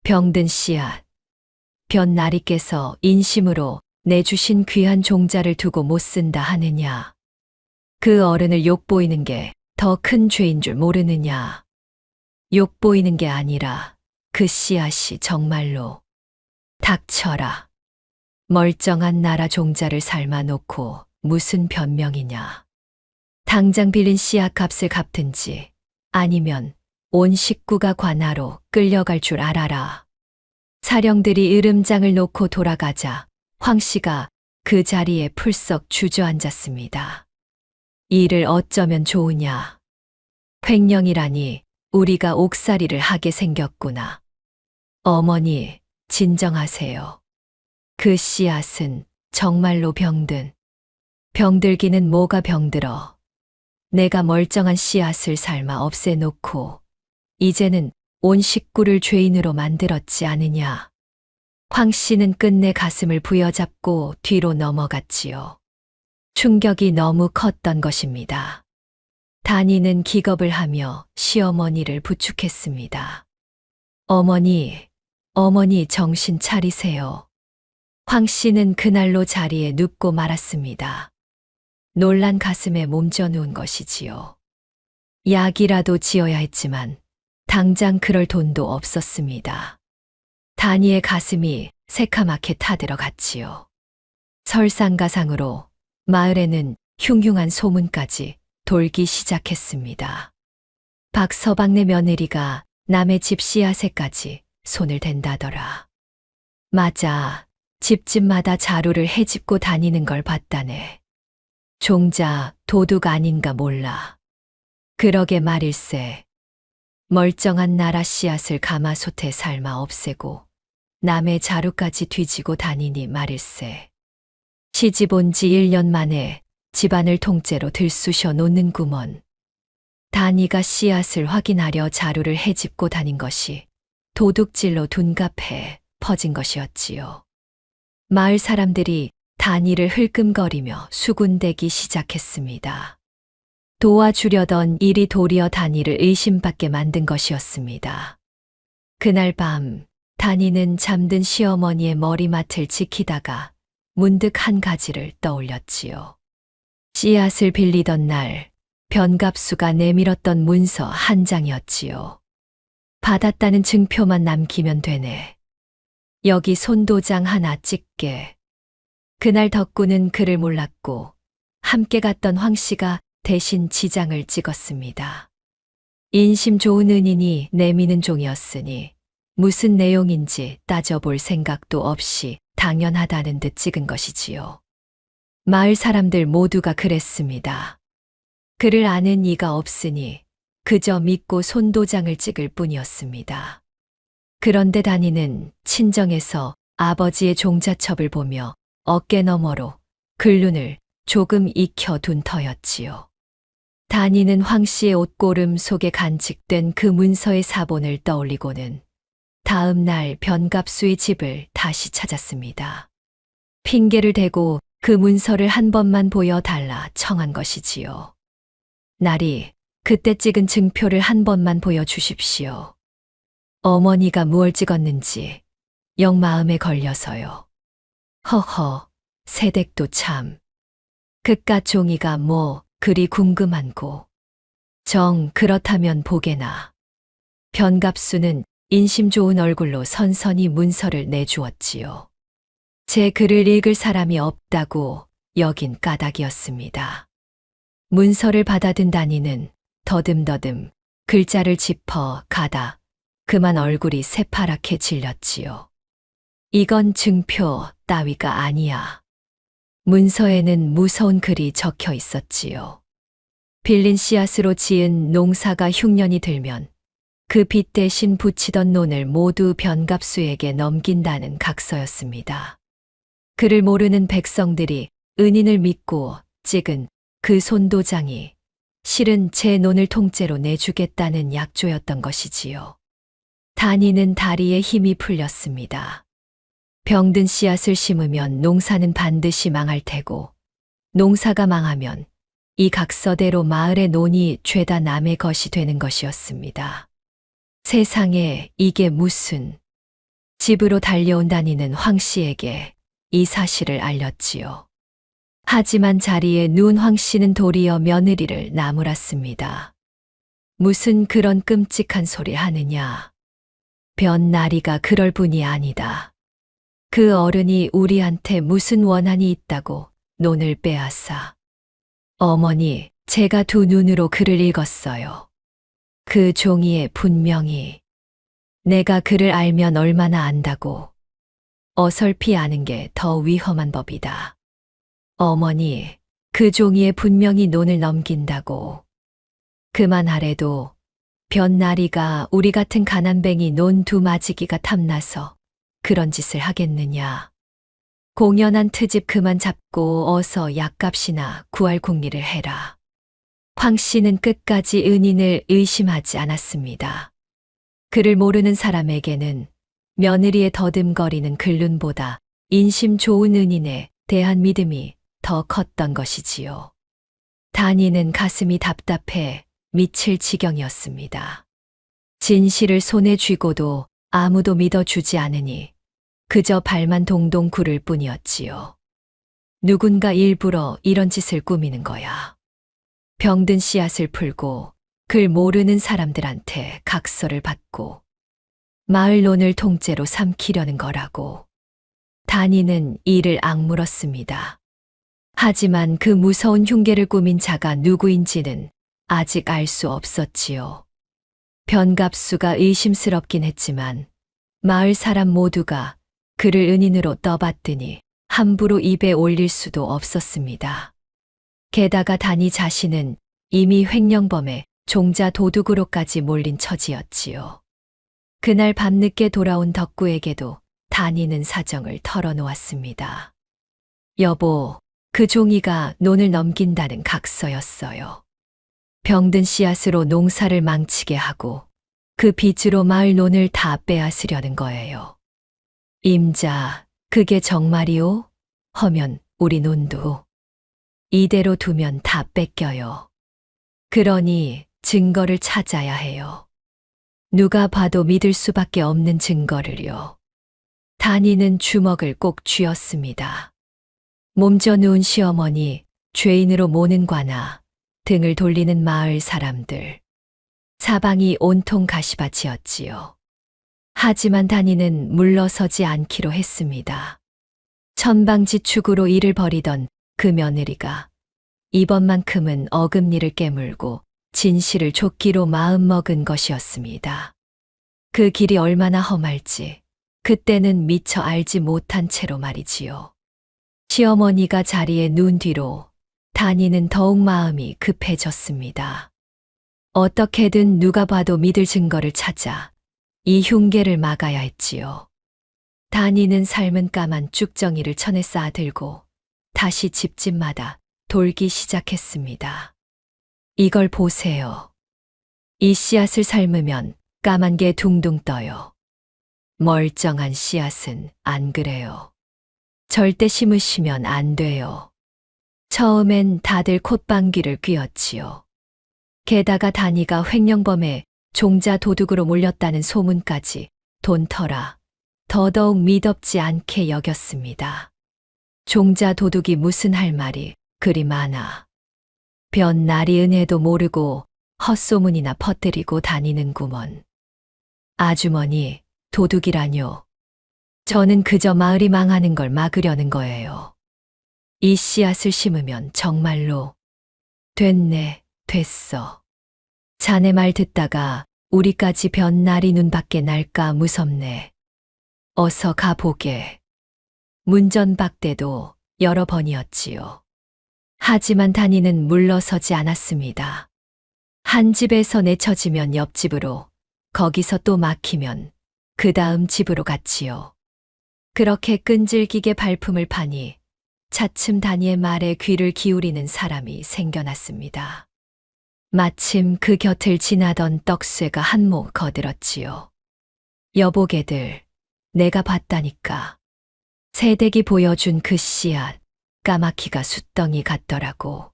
병든 씨앗. 변나리께서 인심으로 내주신 귀한 종자를 두고 못 쓴다 하느냐. 그 어른을 욕보이는 게 더 큰 죄인 줄 모르느냐. 욕보이는 게 아니라 그 씨앗이 정말로. 닥쳐라. 멀쩡한 나라 종자를 삶아 놓고 무슨 변명이냐. 당장 빌린 씨앗 값을 갚든지 아니면 온 식구가 관아로 끌려갈 줄 알아라. 사령들이 으름장을 놓고 돌아가자 황 씨가 그 자리에 풀썩 주저앉았습니다. 이를 어쩌면 좋으냐. 횡령이라니 우리가 옥살이를 하게 생겼구나. 어머니, 진정하세요. 그 씨앗은 정말로 병들기는 뭐가 병들어. 내가 멀쩡한 씨앗을 삶아 없애놓고 이제는 온 식구를 죄인으로 만들었지 않으냐. 황 씨는 끝내 가슴을 부여잡고 뒤로 넘어갔지요. 충격이 너무 컸던 것입니다. 단이는 기겁을 하며 시어머니를 부축했습니다. 어머니 정신 차리세요. 황 씨는 그날로 자리에 눕고 말았습니다. 놀란 가슴에 몸져 누운 것이지요. 약이라도 지어야 했지만 당장 그럴 돈도 없었습니다. 단이의 가슴이 새카맣게 타들어갔지요. 설상가상으로 마을에는 흉흉한 소문까지 돌기 시작했습니다. 박서방네 며느리가 남의 집 씨앗에까지 손을 댄다더라. 맞아, 집집마다 자루를 헤집고 다니는 걸 봤다네. 종자, 도둑 아닌가 몰라. 그러게 말일세. 멀쩡한 나라 씨앗을 가마솥에 삶아 없애고 남의 자루까지 뒤지고 다니니 말일세. 시집 온 지 1년 만에 집안을 통째로 들쑤셔 놓는구먼. 단이가 씨앗을 확인하려 자루를 헤집고 다닌 것이 도둑질로 둔갑해 퍼진 것이었지요. 마을 사람들이 단이를 흘끔거리며 수군대기 시작했습니다. 도와주려던 일이 도리어 단이를 의심받게 만든 것이었습니다. 그날 밤 단이는 잠든 시어머니의 머리맡을 지키다가 문득 한 가지를 떠올렸지요. 씨앗을 빌리던 날 변갑수가 내밀었던 문서 한 장이었지요. 받았다는 증표만 남기면 되네. 여기 손도장 하나 찍게. 그날 덕구는 그를 몰랐고 함께 갔던 황 씨가 대신 지장을 찍었습니다. 인심 좋은 은인이 내미는 종이었으니 무슨 내용인지 따져볼 생각도 없이 당연하다는 듯 찍은 것이지요. 마을 사람들 모두가 그랬습니다. 그를 아는 이가 없으니 그저 믿고 손도장을 찍을 뿐이었습니다. 그런데 단이는 친정에서 아버지의 종자첩을 보며 어깨 너머로 글눈을 조금 익혀둔 터였지요. 단이는 황 씨의 옷고름 속에 간직된 그 문서의 사본을 떠올리고는 다음 날 변갑수의 집을 다시 찾았습니다. 핑계를 대고 그 문서를 한 번만 보여달라 청한 것이지요. 날이 그때 찍은 증표를 한 번만 보여주십시오. 어머니가 무얼 찍었는지 영 마음에 걸려서요. 허허, 새댁도 참. 그깟 종이가 뭐 그리 궁금한고. 그렇다면 보게나. 변갑수는 인심 좋은 얼굴로 선선히 문서를 내주었지요. 제 글을 읽을 사람이 없다고 여긴 까닭이었습니다. 문서를 받아든 단이는 더듬더듬 글자를 짚어 가다 그만 얼굴이 새파랗게 질렸지요. 이건 증표 따위가 아니야. 문서에는 무서운 글이 적혀 있었지요. 빌린 씨앗으로 지은 농사가 흉년이 들면 그 빚 대신 붙이던 논을 모두 변갑수에게 넘긴다는 각서였습니다. 그를 모르는 백성들이 은인을 믿고 찍은 그 손도장이 실은 제 논을 통째로 내주겠다는 약조였던 것이지요. 단이는 다리에 힘이 풀렸습니다. 병든 씨앗을 심으면 농사는 반드시 망할 테고 농사가 망하면 이 각서대로 마을의 논이 죄다 남의 것이 되는 것이었습니다. 세상에 이게 무슨. 집으로 달려온 단이는 황 씨에게 이 사실을 알렸지요. 하지만 자리에 누운 황 씨는 도리어 며느리를 나무랐습니다. 무슨 그런 끔찍한 소리 하느냐. 변나리가 그럴 분이 아니다. 그 어른이 우리한테 무슨 원한이 있다고 논을 빼앗아. 어머니, 제가 두 눈으로 글을 읽었어요. 그 종이에 분명히 내가 그를 알면 얼마나 안다고. 어설피 아는 게 더 위험한 법이다. 어머니, 그 종이에 분명히 논을 넘긴다고. 그만하래도 변나리가 우리 같은 가난뱅이 논 두 마지기가 탐나서 그런 짓을 하겠느냐. 공연한 트집 그만 잡고 어서 약값이나 구할 궁리를 해라. 황 씨는 끝까지 은인을 의심하지 않았습니다. 그를 모르는 사람에게는 며느리의 더듬거리는 글눈보다 인심 좋은 은인에 대한 믿음이 더 컸던 것이지요. 단이는 가슴이 답답해 미칠 지경이었습니다. 진실을 손에 쥐고도 아무도 믿어주지 않으니 그저 발만 동동 구를 뿐이었지요. 누군가 일부러 이런 짓을 꾸미는 거야. 병든 씨앗을 풀고 글 모르는 사람들한테 각서를 받고 마을 논을 통째로 삼키려는 거라고. 단이는 이를 악물었습니다. 하지만 그 무서운 흉계를 꾸민 자가 누구인지는 아직 알 수 없었지요. 변갑수가 의심스럽긴 했지만 마을 사람 모두가 그를 은인으로 떠받드니 함부로 입에 올릴 수도 없었습니다. 게다가 단이 자신은 이미 횡령범의 종자 도둑으로까지 몰린 처지였지요. 그날 밤늦게 돌아온 덕구에게도 단이는 사정을 털어놓았습니다. 여보, 그 종이가 논을 넘긴다는 각서였어요. 병든 씨앗으로 농사를 망치게 하고 그 빚으로 마을 논을 다 빼앗으려는 거예요. 임자, 그게 정말이오? 허면 우리 논도 이대로 두면 다 뺏겨요. 그러니 증거를 찾아야 해요. 누가 봐도 믿을 수밖에 없는 증거를요. 단이는 주먹을 꼭 쥐었습니다. 몸져 누운 시어머니, 죄인으로 모는 관아, 등을 돌리는 마을 사람들. 사방이 온통 가시밭이었지요. 하지만 단이는 물러서지 않기로 했습니다. 천방지축으로 일을 벌이던 그 며느리가 이번만큼은 어금니를 깨물고 진실을 쫓기로 마음먹은 것이었습니다. 그 길이 얼마나 험할지 그때는 미처 알지 못한 채로 말이지요. 시어머니가 자리에 누운 뒤로 단이는 더욱 마음이 급해졌습니다. 어떻게든 누가 봐도 믿을 증거를 찾아 이 흉계를 막아야 했지요. 단이는 삶은 까만 쭉정이를 천에 쌓아들고 다시 집집마다 돌기 시작했습니다. 이걸 보세요. 이 씨앗을 삶으면 까만 게 둥둥 떠요. 멀쩡한 씨앗은 안 그래요. 절대 심으시면 안 돼요. 처음엔 다들 콧방귀를 뀌었지요. 게다가 단이가 횡령범에 종자 도둑으로 몰렸다는 소문까지 돈터라 더더욱 미덥지 않게 여겼습니다. 종자 도둑이 무슨 할 말이 그리 많아. 변나리 은혜도 모르고 헛소문이나 퍼뜨리고 다니는구먼. 아주머니, 도둑이라뇨. 저는 그저 마을이 망하는 걸 막으려는 거예요. 이 씨앗을 심으면 정말로 됐네, 됐어. 자네 말 듣다가 우리까지 변나리 눈밖에 날까 무섭네. 어서 가보게. 문전박대도 여러 번이었지요. 하지만 단이는 물러서지 않았습니다. 한 집에서 내쳐지면 옆집으로, 거기서 또 막히면 그 다음 집으로 갔지요. 그렇게 끈질기게 발품을 파니 차츰 단이의 말에 귀를 기울이는 사람이 생겨났습니다. 마침 그 곁을 지나던 떡쇠가 한몫 거들었지요. 여보게들, 내가 봤다니까. 새댁이 보여준 그 씨앗, 까마귀가 숫덩이 같더라고.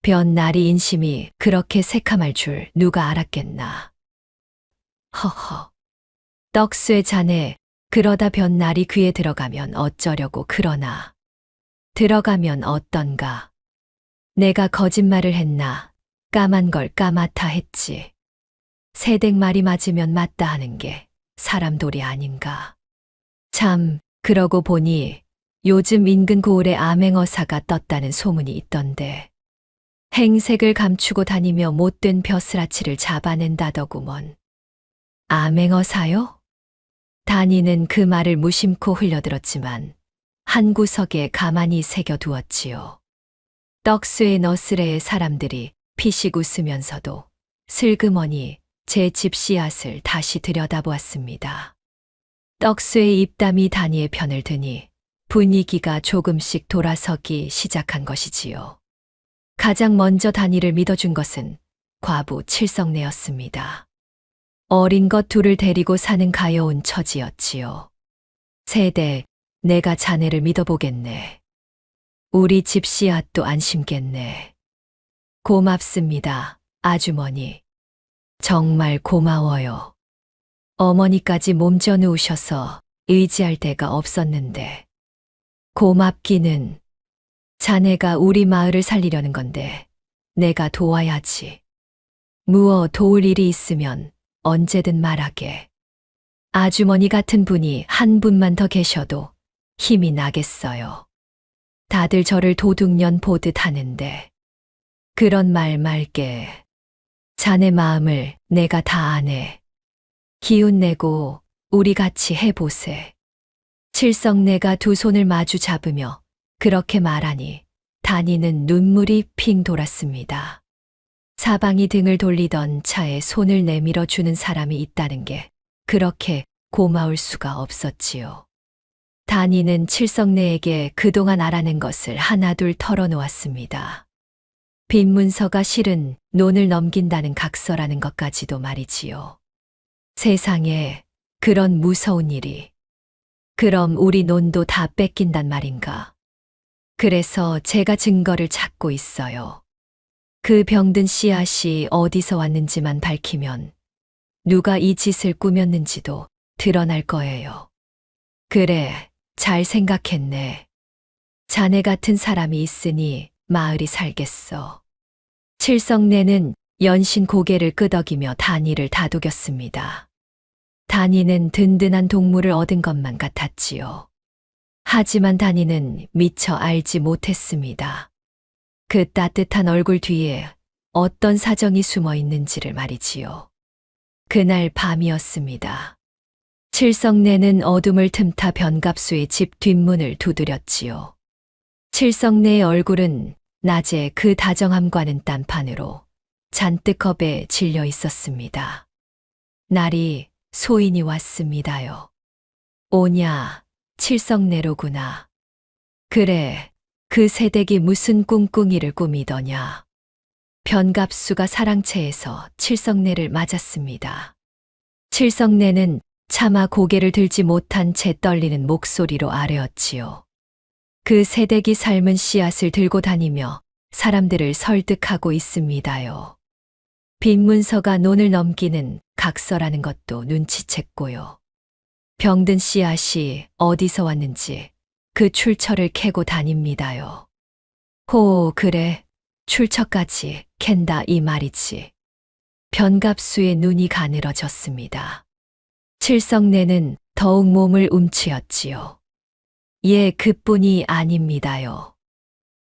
변나리 인심이 그렇게 새카말 줄 누가 알았겠나. 허허. 떡쇠 자네, 그러다 변나리 귀에 들어가면 어쩌려고 그러나. 들어가면 어떤가. 내가 거짓말을 했나, 까만 걸 까맣다 했지. 새댁 말이 맞으면 맞다 하는 게 사람돌이 아닌가. 참, 그러고 보니 요즘 인근 고을에 암행어사가 떴다는 소문이 있던데. 행색을 감추고 다니며 못된 벼슬아치를 잡아낸다더구먼. 암행어사요? 단이는 그 말을 무심코 흘려들었지만 한 구석에 가만히 새겨두었지요. 떡쇠의 너스레의 사람들이 피식 웃으면서도 슬그머니 제 집 씨앗을 다시 들여다보았습니다. 떡쇠의 입담이 단이의 편을 드니 분위기가 조금씩 돌아서기 시작한 것이지요. 가장 먼저 단이를 믿어준 것은 과부 칠성내였습니다. 어린 것 둘을 데리고 사는 가여운 처지였지요. 세대, 내가 자네를 믿어보겠네. 우리 집 씨앗도 안심겠네. 고맙습니다, 아주머니. 정말 고마워요. 어머니까지 몸져 누우셔서 의지할 데가 없었는데. 고맙기는. 자네가 우리 마을을 살리려는 건데 내가 도와야지. 무어 도울 일이 있으면 언제든 말하게. 아주머니 같은 분이 한 분만 더 계셔도 힘이 나겠어요. 다들 저를 도둑년 보듯 하는데. 그런 말 말게. 자네 마음을 내가 다 아네. 기운 내고 우리 같이 해보세. 칠성내가 두 손을 마주 잡으며 그렇게 말하니 단이는 눈물이 핑 돌았습니다. 사방이 등을 돌리던 차에 손을 내밀어 주는 사람이 있다는 게 그렇게 고마울 수가 없었지요. 단이는 칠성내에게 그동안 알아낸 것을 하나둘 털어놓았습니다. 빈 문서가 실은 논을 넘긴다는 각서라는 것까지도 말이지요. 세상에 그런 무서운 일이. 그럼 우리 논도 다 뺏긴단 말인가? 그래서 제가 증거를 찾고 있어요. 그 병든 씨앗이 어디서 왔는지만 밝히면 누가 이 짓을 꾸몄는지도 드러날 거예요. 그래, 잘 생각했네. 자네 같은 사람이 있으니 마을이 살겠어. 칠성내는 연신 고개를 끄덕이며 단이를 다독였습니다. 단이는 든든한 동물을 얻은 것만 같았지요. 하지만 단이는 미처 알지 못했습니다. 그 따뜻한 얼굴 뒤에 어떤 사정이 숨어 있는지를 말이지요. 그날 밤이었습니다. 칠성내는 어둠을 틈타 변갑수의 집 뒷문을 두드렸지요. 칠성내의 얼굴은 낮에 그 다정함과는 딴판으로 잔뜩 겁에 질려 있었습니다. 날이 소인이 왔습니다요. 오냐, 칠성내로구나. 그래, 그 새댁이 무슨 꿍꿍이를 꾸미더냐. 변갑수가 사랑채에서 칠성내를 맞았습니다. 칠성내는 차마 고개를 들지 못한 채 떨리는 목소리로 아뢰었지요. 그 새댁이 삶은 씨앗을 들고 다니며 사람들을 설득하고 있습니다요. 빈 문서가 논을 넘기는 각서라는 것도 눈치챘고요. 병든 씨앗이 어디서 왔는지 그 출처를 캐고 다닙니다요. 호, 그래, 출처까지 캔다 이 말이지. 변갑수의 눈이 가늘어졌습니다. 칠성내는 더욱 몸을 움츠였지요. 예, 그뿐이 아닙니다요.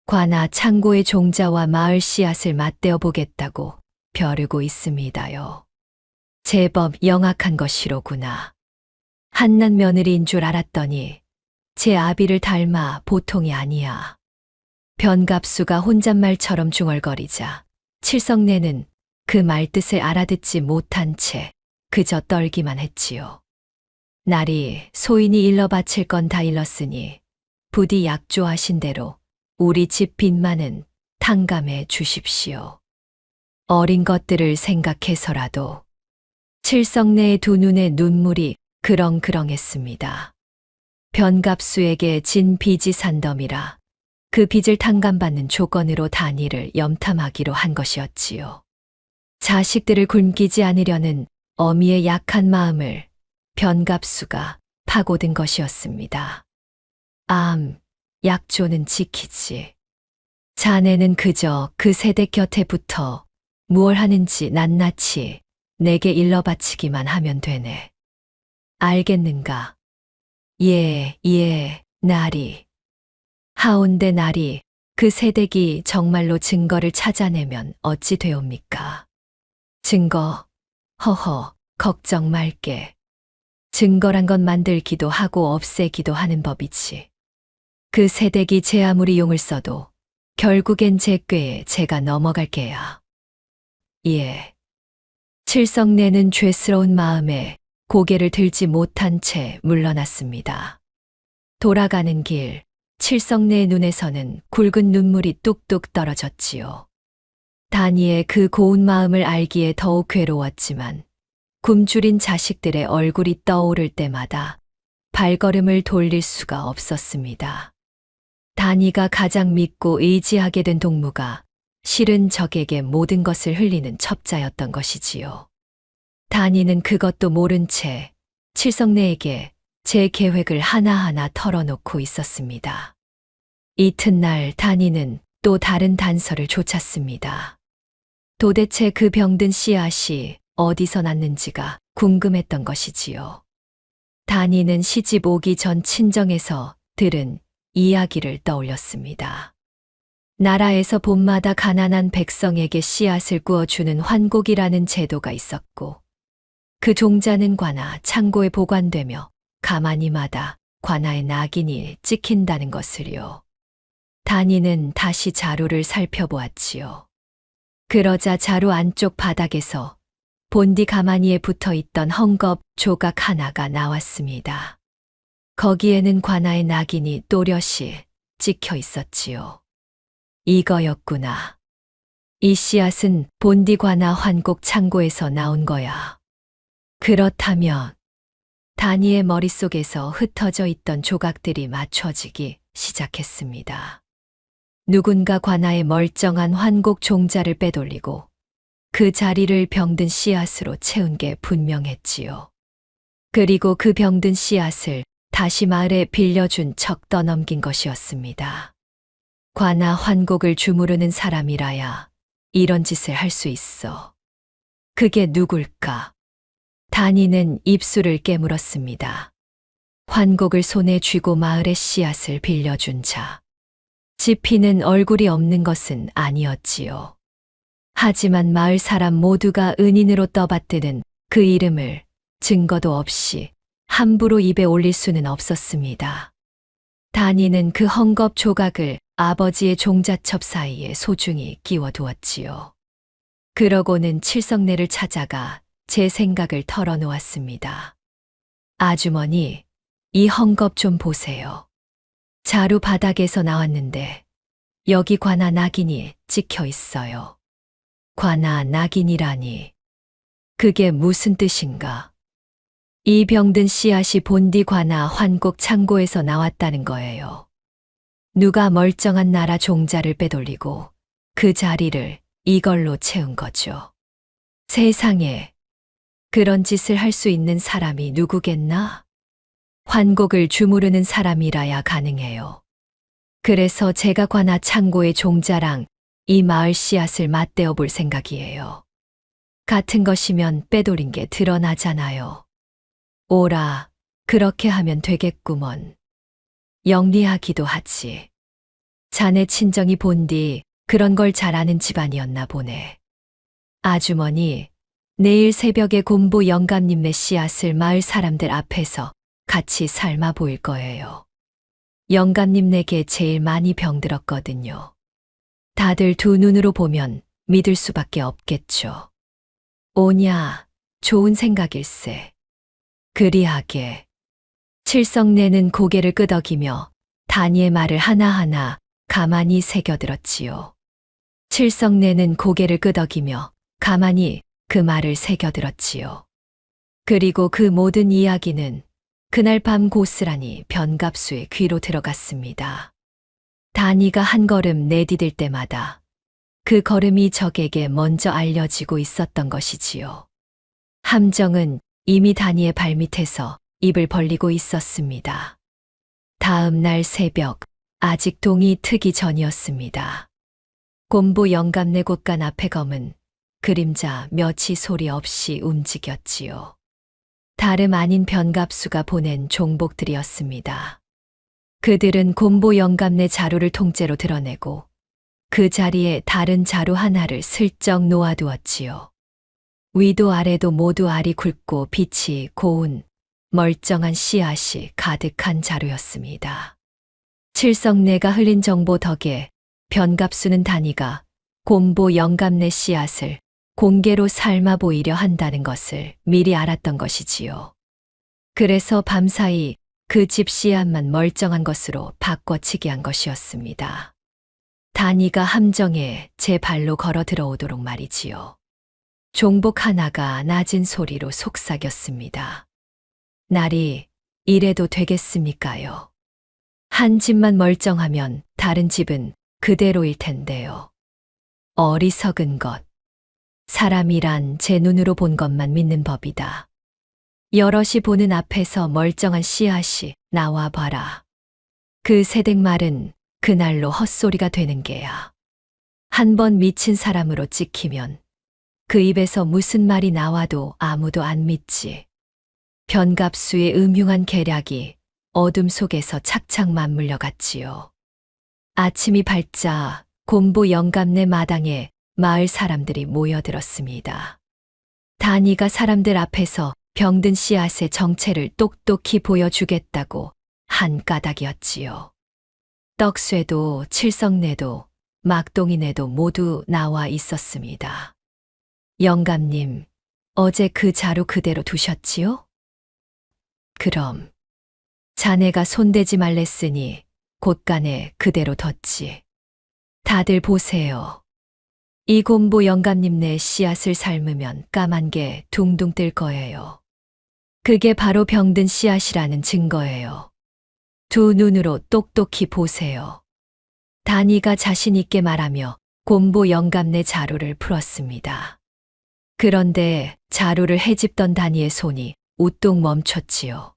관아 창고의 종자와 마을 씨앗을 맞대어 보겠다고 벼르고 있습니다요. 제법 영악한 것이로구나. 한낱 며느리인 줄 알았더니 제 아비를 닮아 보통이 아니야. 변갑수가 혼잣말처럼 중얼거리자 칠성내는 그 말뜻을 알아듣지 못한 채 그저 떨기만 했지요. 날이 소인이 일러 바칠 건 다 일렀으니 부디 약조하신 대로 우리 집 빚만은 탕감해 주십시오. 어린 것들을 생각해서라도 칠성내의 두 눈에 눈물이 그렁그렁했습니다. 변갑수에게 진 빚이 산덤이라 그 빚을 탕감받는 조건으로 단위를 염탐하기로 한 것이었지요. 자식들을 굶기지 않으려는 어미의 약한 마음을 변갑수가 파고든 것이었습니다. 약조는 지키지. 자네는 그저 그 세댁 곁에 붙어 무얼 하는지 낱낱이 내게 일러 바치기만 하면 되네. 알겠는가? 예, 나리. 하온데 나리, 그 세댁이 정말로 증거를 찾아내면 어찌 되옵니까? 증거, 허허, 걱정 말게. 증거란 건 만들기도 하고 없애기도 하는 법이지. 그 세댁이 제 아무리 용을 써도 결국엔 제 꾀에 제가 넘어갈 게야. 예. 칠성내는 죄스러운 마음에 고개를 들지 못한 채 물러났습니다. 돌아가는 길, 칠성내의 눈에서는 굵은 눈물이 뚝뚝 떨어졌지요. 다니의 그 고운 마음을 알기에 더욱 괴로웠지만 굶주린 자식들의 얼굴이 떠오를 때마다 발걸음을 돌릴 수가 없었습니다. 다니가 가장 믿고 의지하게 된 동무가 실은 적에게 모든 것을 흘리는 첩자였던 것이지요. 다니는 그것도 모른 채 칠성내에게 제 계획을 하나하나 털어놓고 있었습니다. 이튿날 다니는 또 다른 단서를 좇았습니다. 도대체 그 병든 씨앗이 어디서 났는지가 궁금했던 것이지요. 다니는 시집 오기 전 친정에서 들은 이야기를 떠올렸습니다. 나라에서 봄마다 가난한 백성에게 씨앗을 구워주는 환곡이라는 제도가 있었고 그 종자는 관아 창고에 보관되며 가마니마다 관아의 낙인이 찍힌다는 것을요. 다니는 다시 자루를 살펴보았지요. 그러자 자루 안쪽 바닥에서 본디 가마니에 붙어 있던 헝겊 조각 하나가 나왔습니다. 거기에는 관아의 낙인이 또렷이 찍혀 있었지요. 이거였구나. 이 씨앗은 본디 관아 환곡 창고에서 나온 거야. 그렇다면 다니의 머릿속에서 흩어져 있던 조각들이 맞춰지기 시작했습니다. 누군가 관아의 멀쩡한 환곡 종자를 빼돌리고 그 자리를 병든 씨앗으로 채운 게 분명했지요. 그리고 그 병든 씨앗을 다시 마을에 빌려준 척 떠넘긴 것이었습니다. 관아 환곡을 주무르는 사람이라야 이런 짓을 할 수 있어. 그게 누굴까? 다니는 입술을 깨물었습니다. 환곡을 손에 쥐고 마을의 씨앗을 빌려준 자. 지피는 얼굴이 없는 것은 아니었지요. 하지만 마을 사람 모두가 은인으로 떠받드는 그 이름을 증거도 없이 함부로 입에 올릴 수는 없었습니다. 다니는 그 헝겊 조각을 아버지의 종자첩 사이에 소중히 끼워두었지요. 그러고는 칠성내를 찾아가 제 생각을 털어놓았습니다. 아주머니, 이 헝겊 좀 보세요. 자루 바닥에서 나왔는데 여기 관아 낙인이 찍혀 있어요. 관아 낙인이라니. 그게 무슨 뜻인가? 이 병든 씨앗이 본디 관아 환곡 창고에서 나왔다는 거예요. 누가 멀쩡한 나라 종자를 빼돌리고 그 자리를 이걸로 채운 거죠. 세상에, 그런 짓을 할 수 있는 사람이 누구겠나? 환곡을 주무르는 사람이라야 가능해요. 그래서 제가 관아 창고의 종자랑 이 마을 씨앗을 맞대어 볼 생각이에요. 같은 것이면 빼돌린 게 드러나잖아요. 오라, 그렇게 하면 되겠구먼. 영리하기도 하지. 자네 친정이 본디 그런 걸 잘 아는 집안이었나 보네. 아주머니, 내일 새벽에 곰보 영감님네 씨앗을 마을 사람들 앞에서 같이 삶아 보일 거예요. 영감님 내게 제일 많이 병들었거든요. 다들 두 눈으로 보면 믿을 수밖에 없겠죠. 오냐, 좋은 생각일세. 그리하게. 칠성내는 고개를 끄덕이며 단이의 말을 하나하나 가만히 새겨들었지요. 칠성내는 고개를 끄덕이며 가만히 그 말을 새겨들었지요. 그리고 그 모든 이야기는 그날 밤 고스란히 변갑수의 귀로 들어갔습니다. 단이가 한 걸음 내디딜 때마다 그 걸음이 적에게 먼저 알려지고 있었던 것이지요. 함정은 이미 단이의 발밑에서 입을 벌리고 있었습니다. 다음 날 새벽, 아직 동이 트기 전이었습니다. 곰보 영감네 곳간 앞에 검은 그림자 몇이 소리 없이 움직였지요. 다름 아닌 변갑수가 보낸 종복들이었습니다. 그들은 곰보 영감네 자루를 통째로 드러내고 그 자리에 다른 자루 하나를 슬쩍 놓아두었지요. 위도 아래도 모두 알이 굵고 빛이 고운 멀쩡한 씨앗이 가득한 자루였습니다. 칠성내가 흘린 정보 덕에 변갑수는 단이가 곰보 영감네 씨앗을 공개로 삶아 보이려 한다는 것을 미리 알았던 것이지요. 그래서 밤사이 그 집 씨앗만 멀쩡한 것으로 바꿔치기 한 것이었습니다. 단이가 함정에 제 발로 걸어 들어오도록 말이지요. 종복 하나가 낮은 소리로 속삭였습니다. 날이 이래도 되겠습니까요? 한 집만 멀쩡하면 다른 집은 그대로일 텐데요. 어리석은 것. 사람이란 제 눈으로 본 것만 믿는 법이다. 여럿이 보는 앞에서 멀쩡한 씨앗이 나와 봐라. 그 새댁말은 그날로 헛소리가 되는 게야. 한 번 미친 사람으로 찍히면 그 입에서 무슨 말이 나와도 아무도 안 믿지. 변갑수의 음흉한 계략이 어둠 속에서 착착 맞물려 갔지요. 아침이 밝자 곰보 영감네 마당에 마을 사람들이 모여들었습니다. 단이가 사람들 앞에서 병든 씨앗의 정체를 똑똑히 보여주겠다고 한 까닭이었지요. 떡쇠도 칠성내도 막동이네도 모두 나와 있었습니다. 영감님, 어제 그 자루 그대로 두셨지요? 그럼 자네가 손대지 말랬으니 곳간에 그대로 뒀지. 다들 보세요. 이 곰보 영감님네 씨앗을 삶으면 까만 게 둥둥 뜰 거예요. 그게 바로 병든 씨앗이라는 증거예요. 두 눈으로 똑똑히 보세요. 단이가 자신 있게 말하며 곰보 영감네 자루를 풀었습니다. 그런데 자루를 헤집던 단이의 손이 우뚝 멈췄지요.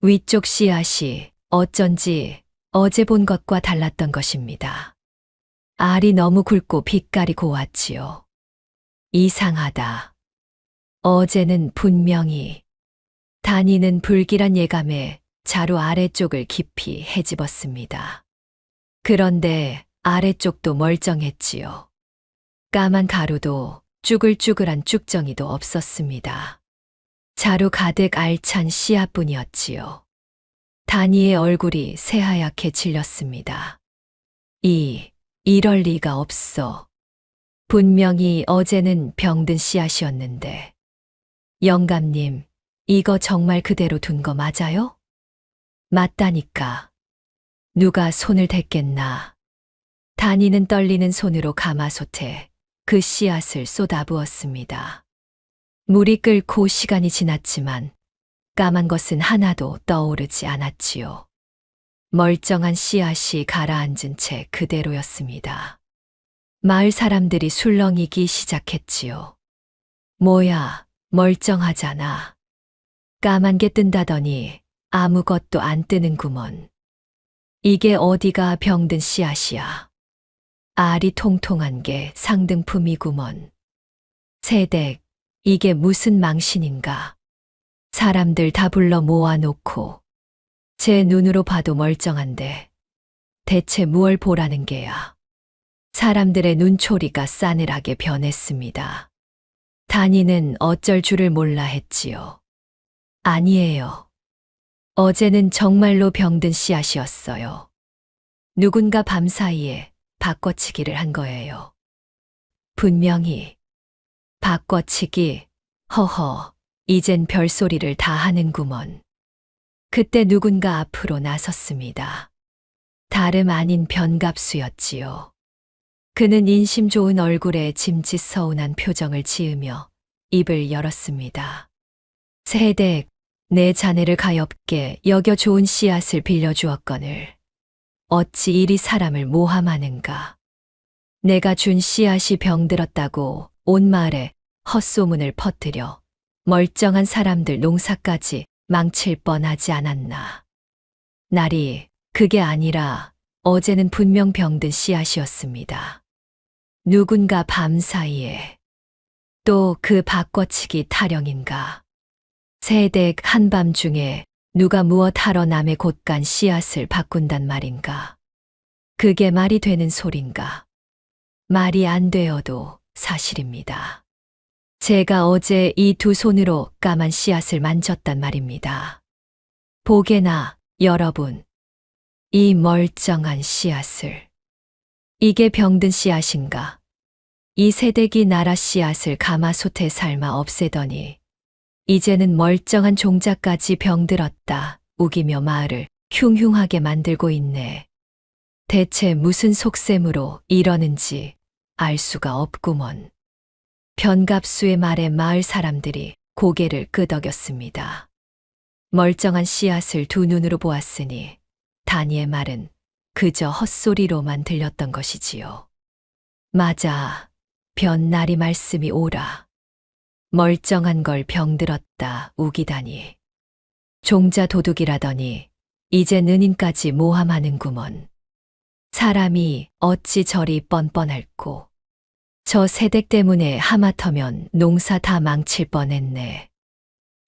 위쪽 씨앗이 어쩐지 어제 본 것과 달랐던 것입니다. 알이 너무 굵고 빛깔이 고왔지요. 이상하다. 어제는 분명히 단이는 불길한 예감에 자루 아래쪽을 깊이 헤집었습니다. 그런데 아래쪽도 멀쩡했지요. 까만 가루도 쭈글쭈글한 쭉정이도 없었습니다. 자루 가득 알찬 씨앗뿐이었지요. 단이의 얼굴이 새하얗게 질렸습니다. 이럴 리가 없어. 분명히 어제는 병든 씨앗이었는데. 영감님, 이거 정말 그대로 둔 거 맞아요? 맞다니까. 누가 손을 댔겠나. 단이는 떨리는 손으로 가마솥에 그 씨앗을 쏟아부었습니다. 물이 끓고 시간이 지났지만 까만 것은 하나도 떠오르지 않았지요. 멀쩡한 씨앗이 가라앉은 채 그대로였습니다. 마을 사람들이 술렁이기 시작했지요. 뭐야, 멀쩡하잖아. 까만 게 뜬다더니 아무것도 안 뜨는구먼. 이게 어디가 병든 씨앗이야. 알이 통통한 게 상등품이구먼. 새댁, 이게 무슨 망신인가. 사람들 다 불러 모아놓고 제 눈으로 봐도 멀쩡한데 대체 무얼 보라는 게야. 사람들의 눈초리가 싸늘하게 변했습니다. 단이는 어쩔 줄을 몰라 했지요. 아니에요. 어제는 정말로 병든 씨앗이었어요. 누군가 밤사이에 바꿔치기를 한 거예요. 분명히 바꿔치기, 허허, 이젠 별소리를 다 하는구먼. 그때 누군가 앞으로 나섰습니다. 다름 아닌 변갑수였지요. 그는 인심 좋은 얼굴에 짐짓 서운한 표정을 지으며 입을 열었습니다. 세댁, 내 자네를 가엾게 여겨 좋은 씨앗을 빌려주었거늘 어찌 이리 사람을 모함하는가. 내가 준 씨앗이 병들었다고 온 마을에 헛소문을 퍼뜨려 멀쩡한 사람들 농사까지 망칠 뻔하지 않았나. 날이 그게 아니라 어제는 분명 병든 씨앗이었습니다. 누군가 밤사이에 또 그 바꿔치기 타령인가. 세댁 한밤중에 누가 무엇하러 남의 곳간 씨앗을 바꾼단 말인가. 그게 말이 되는 소린가. 말이 안 되어도 사실입니다. 제가 어제 이 두 손으로 까만 씨앗을 만졌단 말입니다. 보게나 여러분, 이 멀쩡한 씨앗을. 이게 병든 씨앗인가. 이 세댁이 나라 씨앗을 가마솥에 삶아 없애더니 이제는 멀쩡한 종자까지 병들었다 우기며 마을을 흉흉하게 만들고 있네. 대체 무슨 속셈으로 이러는지 알 수가 없구먼. 변갑수의 말에 마을 사람들이 고개를 끄덕였습니다. 멀쩡한 씨앗을 두 눈으로 보았으니 다니의 말은 그저 헛소리로만 들렸던 것이지요. 맞아, 변나리 말씀이 옳아. 멀쩡한 걸 병들었다 우기다니. 종자 도둑이라더니 이제 은인까지 모함하는구먼. 사람이 어찌 저리 뻔뻔할꼬. 저 세댁 때문에 하마터면 농사 다 망칠 뻔했네.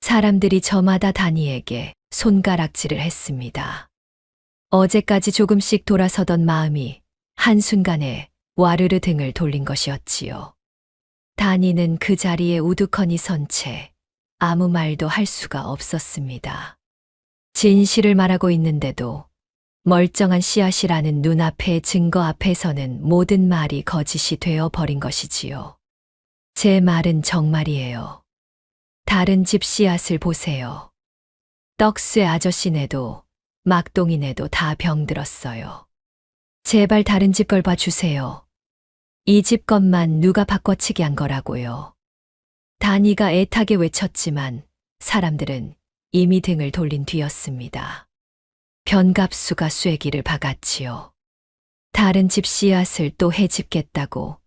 사람들이 저마다 다니에게 손가락질을 했습니다. 어제까지 조금씩 돌아서던 마음이 한순간에 와르르 등을 돌린 것이었지요. 다니는 그 자리에 우두커니 선 채 아무 말도 할 수가 없었습니다. 진실을 말하고 있는데도 멀쩡한 씨앗이라는 눈앞의 증거 앞에서는 모든 말이 거짓이 되어 버린 것이지요. 제 말은 정말이에요. 다른 집 씨앗을 보세요. 떡쇠 아저씨네도 막동이네도 다 병들었어요. 제발 다른 집 걸 봐주세요. 이 집 것만 누가 바꿔치기 한 거라고요. 다니가 애타게 외쳤지만 사람들은 이미 등을 돌린 뒤였습니다. 변갑수가 쐐기를 박았지요. 다른 집 씨앗을 또 해집겠다고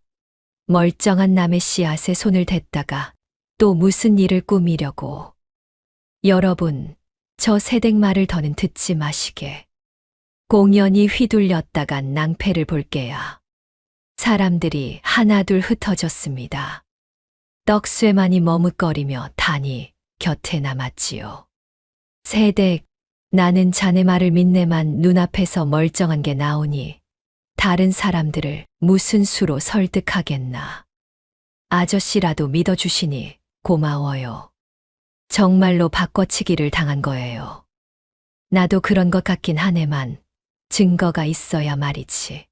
멀쩡한 남의 씨앗에 손을 댔다가 또 무슨 일을 꾸미려고. 여러분, 저 세댁 말을 더는 듣지 마시게. 공연히 휘둘렸다간 낭패를 볼게야. 사람들이 하나둘 흩어졌습니다. 떡쇠만이 머뭇거리며 다니 곁에 남았지요. 세댁, 나는 자네 말을 믿네만 눈앞에서 멀쩡한 게 나오니 다른 사람들을 무슨 수로 설득하겠나. 아저씨라도 믿어주시니 고마워요. 정말로 바꿔치기를 당한 거예요. 나도 그런 것 같긴 하네만 증거가 있어야 말이지.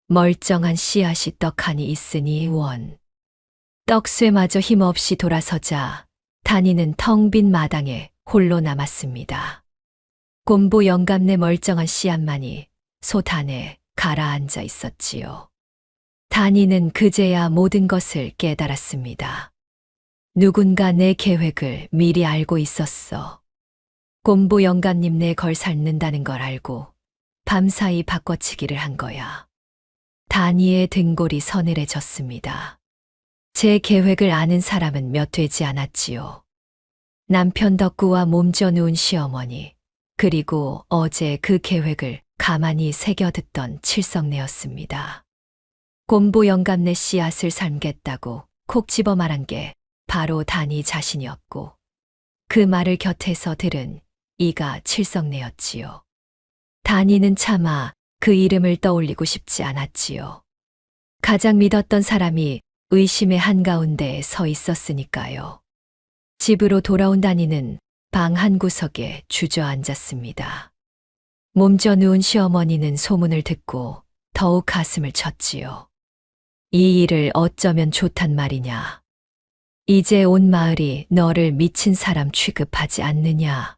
멀쩡한 씨앗이 떡하니 있으니 원. 떡쇠마저 힘없이 돌아서자 다니는 텅 빈 마당에 홀로 남았습니다. 곰보 영감네 멀쩡한 씨앗만이 솥 안에 가라앉아 있었지요. 다니는 그제야 모든 것을 깨달았습니다. 누군가 내 계획을 미리 알고 있었어. 곰보 영감님 내 걸 삶는다는 걸 알고 밤사이 바꿔치기를 한 거야. 다니의 등골이 서늘해졌습니다. 제 계획을 아는 사람은 몇 되지 않았지요. 남편 덕구와 몸져 누운 시어머니, 그리고 어제 그 계획을 가만히 새겨듣던 칠성내였습니다. 곰보 영감네 씨앗을 삶겠다고 콕 집어 말한 게 바로 다니 자신이었고 그 말을 곁에서 들은 이가 칠성내였지요. 다니는 차마 그 이름을 떠올리고 싶지 않았지요. 가장 믿었던 사람이 의심의 한가운데에 서 있었으니까요. 집으로 돌아온 다니는 방 한구석에 주저앉았습니다. 몸져 누운 시어머니는 소문을 듣고 더욱 가슴을 쳤지요. 이 일을 어쩌면 좋단 말이냐. 이제 온 마을이 너를 미친 사람 취급하지 않느냐.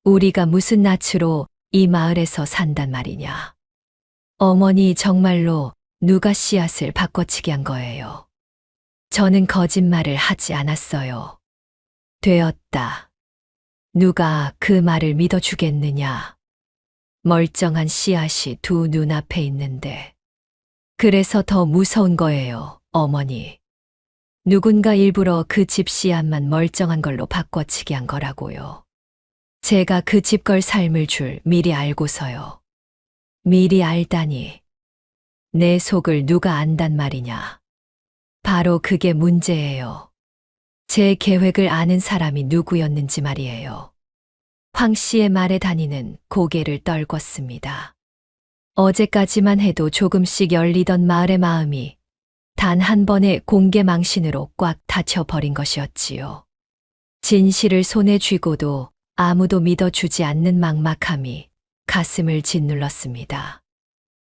우리가 무슨 낯으로 이 마을에서 산단 말이냐. 어머니 정말로 누가 씨앗을 바꿔치기 한 거예요. 저는 거짓말을 하지 않았어요. 되었다. 누가 그 말을 믿어주겠느냐. 멀쩡한 씨앗이 두 눈앞에 있는데. 그래서 더 무서운 거예요, 어머니. 누군가 일부러 그 집 씨앗만 멀쩡한 걸로 바꿔치기 한 거라고요. 제가 그 집 걸 삶을 줄 미리 알고서요. 미리 알다니. 내 속을 누가 안단 말이냐. 바로 그게 문제예요. 제 계획을 아는 사람이 누구였는지 말이에요. 황 씨의 말에 다니는 고개를 떨궜습니다. 어제까지만 해도 조금씩 열리던 마을의 마음이 단 한 번의 공개 망신으로 꽉 닫혀버린 것이었지요. 진실을 손에 쥐고도 아무도 믿어주지 않는 막막함이 가슴을 짓눌렀습니다.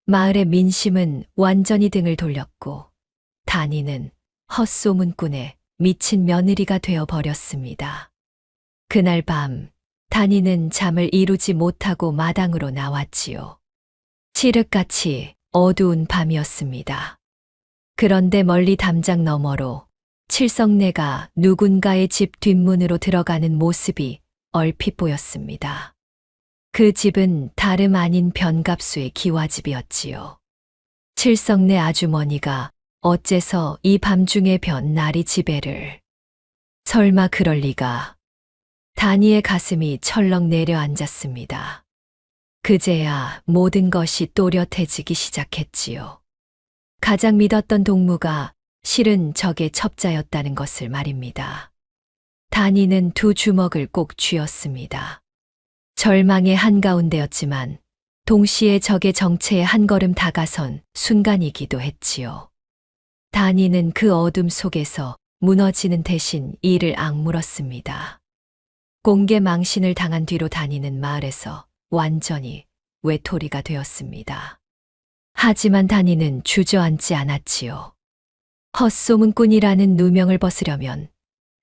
마을의 민심은 완전히 등을 돌렸고 단이는 헛소문꾼의 미친 며느리가 되어버렸습니다. 그날 밤 단이는 잠을 이루지 못하고 마당으로 나왔지요. 칠흑같이 어두운 밤이었습니다. 그런데 멀리 담장 너머로 칠성내가 누군가의 집 뒷문으로 들어가는 모습이 얼핏 보였습니다. 그 집은 다름 아닌 변갑수의 기와집이었지요. 칠성내 아주머니가 어째서 이 밤중에 변나리 집에를. 설마 그럴 리가. 단이의 가슴이 철렁 내려앉았습니다. 그제야 모든 것이 또렷해지기 시작했지요. 가장 믿었던 동무가 실은 적의 첩자였다는 것을 말입니다. 단이는 두 주먹을 꼭 쥐었습니다. 절망의 한가운데였지만 동시에 적의 정체에 한 걸음 다가선 순간이기도 했지요. 단이는 그 어둠 속에서 무너지는 대신 이를 악물었습니다. 공개 망신을 당한 뒤로 단이는 마을에서 완전히 외톨이가 되었습니다. 하지만 단이는 주저앉지 않았지요. 헛소문꾼이라는 누명을 벗으려면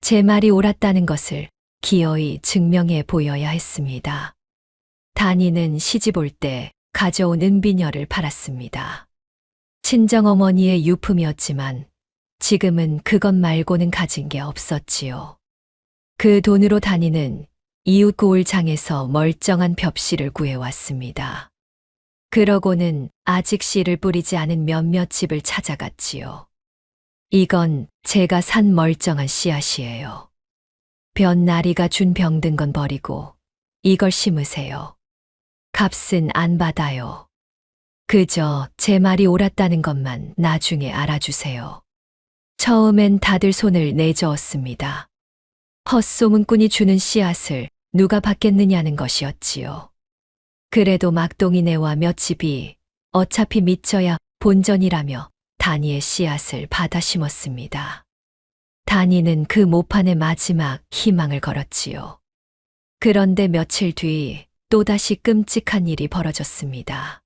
제 말이 옳았다는 것을 기어이 증명해 보여야 했습니다. 단이는 시집 올 때 가져온 은비녀를 팔았습니다. 친정어머니의 유품이었지만 지금은 그것 말고는 가진 게 없었지요. 그 돈으로 단이는 이웃 고을장에서 멀쩡한 벽씨를 구해왔습니다. 그러고는 아직 씨를 뿌리지 않은 몇몇 집을 찾아갔지요. 이건 제가 산 멀쩡한 씨앗이에요. 변나리가 준 병든 건 버리고 이걸 심으세요. 값은 안 받아요. 그저 제 말이 옳았다는 것만 나중에 알아주세요. 처음엔 다들 손을 내저었습니다. 헛소문꾼이 주는 씨앗을 누가 받겠느냐는 것이었지요. 그래도 막동이네와 몇 집이 어차피 믿져야 본전이라며 단이의 씨앗을 받아 심었습니다. 단이는 그 모판의 마지막 희망을 걸었지요. 그런데 며칠 뒤 또다시 끔찍한 일이 벌어졌습니다.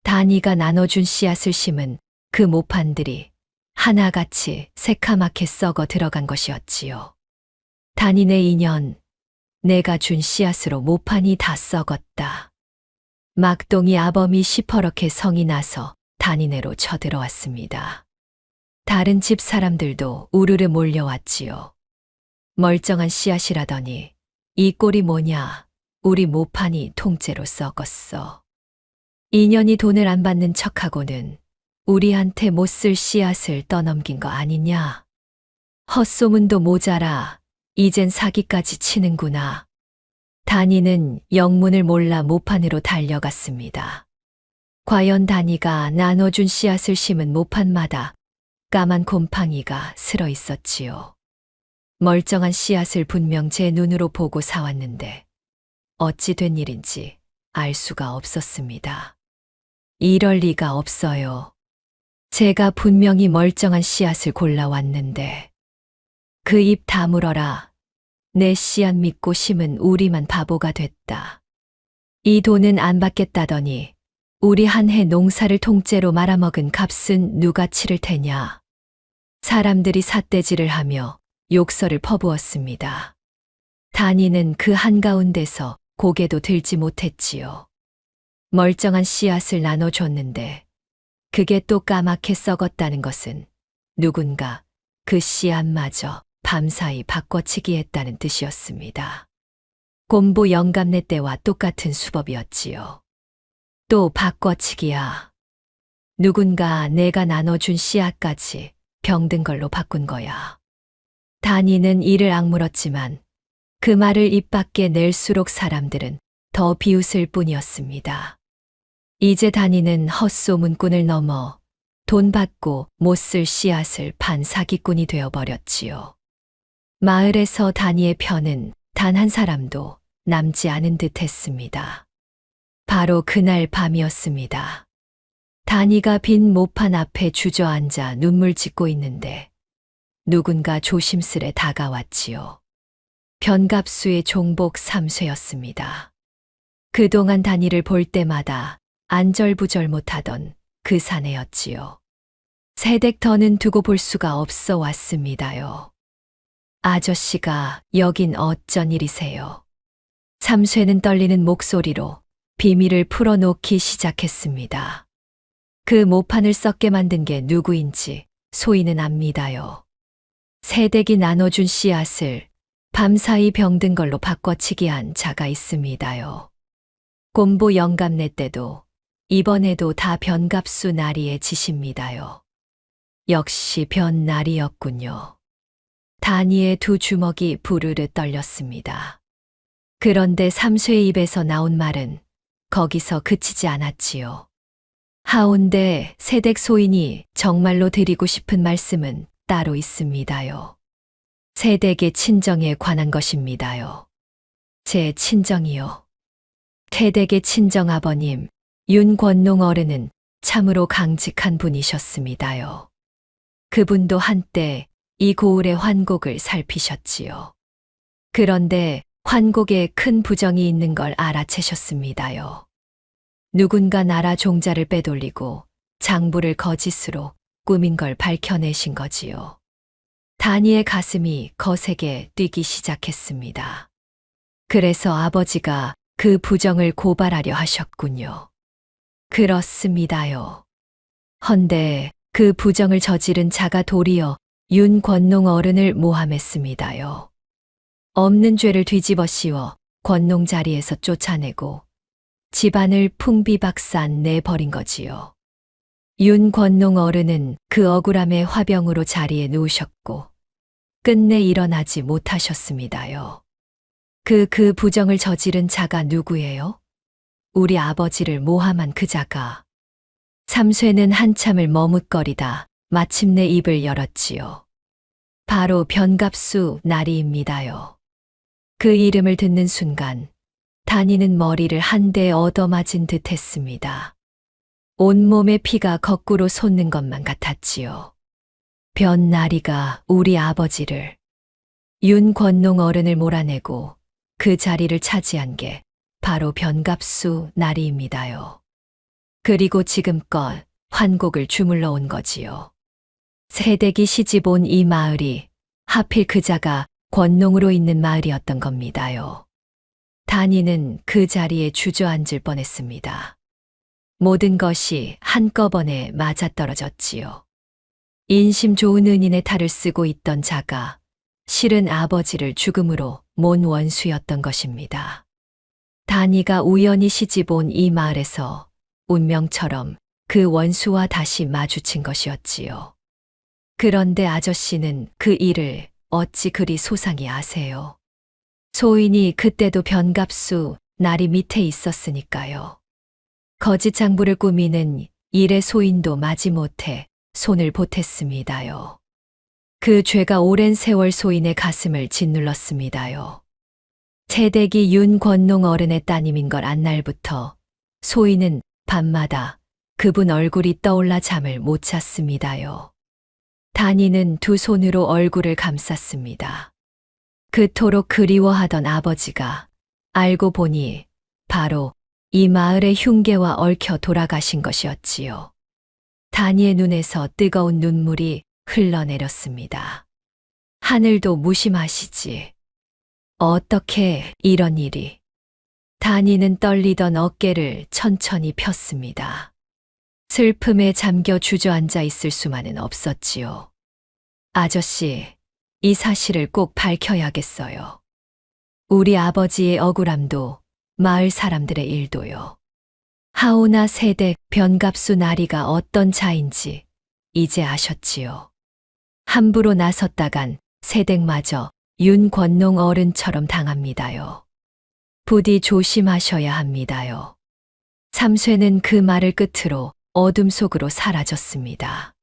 단이가 나눠준 씨앗을 심은 그 모판들이 하나같이 새카맣게 썩어 들어간 것이었지요. 단이네 인연, 내가 준 씨앗으로 모판이 다 썩었다. 막동이 아범이 시퍼렇게 성이 나서 단이네로 쳐들어왔습니다. 다른 집 사람들도 우르르 몰려왔지요. 멀쩡한 씨앗이라더니 이 꼴이 뭐냐, 우리 모판이 통째로 썩었어. 인연이 돈을 안 받는 척하고는 우리한테 못 쓸 씨앗을 떠넘긴 거 아니냐. 헛소문도 모자라 이젠 사기까지 치는구나. 단이는 영문을 몰라 모판으로 달려갔습니다. 과연 단이가 나눠준 씨앗을 심은 모판마다 까만 곰팡이가 슬어 있었지요. 멀쩡한 씨앗을 분명 제 눈으로 보고 사왔는데 어찌 된 일인지 알 수가 없었습니다. 이럴 리가 없어요. 제가 분명히 멀쩡한 씨앗을 골라왔는데. 그 입 다물어라. 내 씨앗 믿고 심은 우리만 바보가 됐다. 이 돈은 안 받겠다더니 우리 한 해 농사를 통째로 말아먹은 값은 누가 치를 테냐. 사람들이 삿대질을 하며 욕설을 퍼부었습니다. 단이는 그 한가운데서 고개도 들지 못했지요. 멀쩡한 씨앗을 나눠줬는데 그게 또 까맣게 썩었다는 것은 누군가 그 씨앗마저 밤사이 바꿔치기 했다는 뜻이었습니다. 곰보 영감네 때와 똑같은 수법이었지요. 또 바꿔치기야. 누군가 내가 나눠준 씨앗까지 병든 걸로 바꾼 거야. 단이는 이를 악물었지만 그 말을 입 밖에 낼수록 사람들은 더 비웃을 뿐이었습니다. 이제 단이는 헛소문꾼을 넘어 돈 받고 못 쓸 씨앗을 판 사기꾼이 되어버렸지요. 마을에서 단이의 편은 단 한 사람도 남지 않은 듯 했습니다. 바로 그날 밤이었습니다. 단이가 빈 모판 앞에 주저앉아 눈물 짓고 있는데 누군가 조심스레 다가왔지요. 변갑수의 종복 삼쇠였습니다. 그동안 단이를 볼 때마다 안절부절 못하던 그 사내였지요. 새댁 더는 두고 볼 수가 없어 왔습니다요. 아저씨가 여긴 어쩐 일이세요? 삼쇠는 떨리는 목소리로 비밀을 풀어놓기 시작했습니다. 그 모판을 썩게 만든 게 누구인지 소인은 압니다요. 새댁이 나눠준 씨앗을 밤사이 병든 걸로 바꿔치기 한 자가 있습니다요. 곰보 영감네 때도 이번에도 다 변갑수 나리의 짓입니다요. 역시 변나리였군요. 단이의 두 주먹이 부르르 떨렸습니다. 그런데 삼쇠의 입에서 나온 말은 거기서 그치지 않았지요. 하온데 새댁 소인이 정말로 드리고 싶은 말씀은 따로 있습니다요. 새댁의 친정에 관한 것입니다요. 제 친정이요. 새댁의 친정 아버님 윤권농 어른은 참으로 강직한 분이셨습니다요. 그분도 한때 이 고을의 환곡을 살피셨지요. 그런데 환곡에 큰 부정이 있는 걸 알아채셨습니다요. 누군가 나라 종자를 빼돌리고 장부를 거짓으로 꾸민 걸 밝혀내신 거지요. 단이의 가슴이 거세게 뛰기 시작했습니다. 그래서 아버지가 그 부정을 고발하려 하셨군요. 그렇습니다요. 헌데 그 부정을 저지른 자가 도리어 윤권농 어른을 모함했습니다요. 없는 죄를 뒤집어 씌워 권농 자리에서 쫓아내고 집안을 풍비박산 내버린 거지요. 윤권농 어른은 그 억울함의 화병으로 자리에 누우셨고 끝내 일어나지 못하셨습니다요. 그 부정을 저지른 자가 누구예요? 우리 아버지를 모함한 그 자가. 삼쇠는 한참을 머뭇거리다 마침내 입을 열었지요. 바로 변갑수 나리입니다요. 그 이름을 듣는 순간 단이는 머리를 한 대 얻어맞은 듯 했습니다. 온몸에 피가 거꾸로 솟는 것만 같았지요. 변나리가 우리 아버지를, 윤권농 어른을 몰아내고 그 자리를 차지한 게 바로 변갑수 나리입니다요. 그리고 지금껏 환곡을 주물러 온 거지요. 새댁이 시집 온 이 마을이 하필 그자가 권농으로 있는 마을이었던 겁니다요. 단이는 그 자리에 주저앉을 뻔했습니다. 모든 것이 한꺼번에 맞아떨어졌지요. 인심 좋은 은인의 탈을 쓰고 있던 자가 실은 아버지를 죽음으로 몬 원수였던 것입니다. 단이가 우연히 시집 온 이 마을에서 운명처럼 그 원수와 다시 마주친 것이었지요. 그런데 아저씨는 그 일을 어찌 그리 소상히 아세요? 소인이 그때도 변갑수 나리 밑에 있었으니까요. 거짓 장부를 꾸미는 일의 소인도 마지못해 손을 보탰습니다요. 그 죄가 오랜 세월 소인의 가슴을 짓눌렀습니다요. 새댁이 윤권농 어른의 따님인 걸 안 날부터 소인은 밤마다 그분 얼굴이 떠올라 잠을 못 잤습니다요. 단이는 두 손으로 얼굴을 감쌌습니다. 그토록 그리워하던 아버지가 알고 보니 바로 이 마을의 흉계와 얽혀 돌아가신 것이었지요. 다니의 눈에서 뜨거운 눈물이 흘러내렸습니다. 하늘도 무심하시지. 어떻게 이런 일이. 다니는 떨리던 어깨를 천천히 폈습니다. 슬픔에 잠겨 주저앉아 있을 수만은 없었지요. 아저씨, 이 사실을 꼭 밝혀야겠어요. 우리 아버지의 억울함도 마을 사람들의 일도요. 하오나 세댁 변갑수 나리가 어떤 자인지 이제 아셨지요. 함부로 나섰다간 세댁마저 윤권농 어른처럼 당합니다요. 부디 조심하셔야 합니다요. 삼쇠는 그 말을 끝으로 어둠 속으로 사라졌습니다.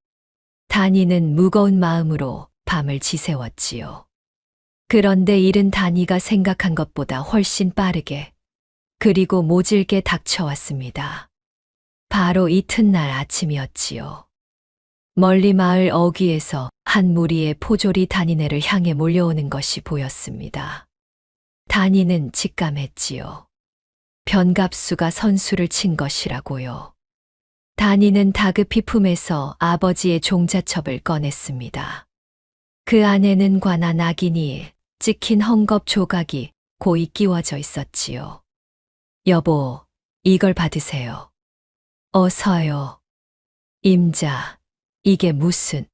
다니는 무거운 마음으로 밤을 지새웠지요. 그런데 일은 다니가 생각한 것보다 훨씬 빠르게 그리고 모질게 닥쳐왔습니다. 바로 이튿날 아침이었지요. 멀리 마을 어귀에서 한 무리의 포졸이 다니네를 향해 몰려오는 것이 보였습니다. 다니는 직감했지요. 변갑수가 선수를 친 것이라고요. 다니는 다급히 품에서 아버지의 종자첩을 꺼냈습니다. 그 안에는 관아 낙인이 찍힌 헝겊 조각이 고이 끼워져 있었지요. 여보, 이걸 받으세요. 어서요. 임자, 이게 무슨.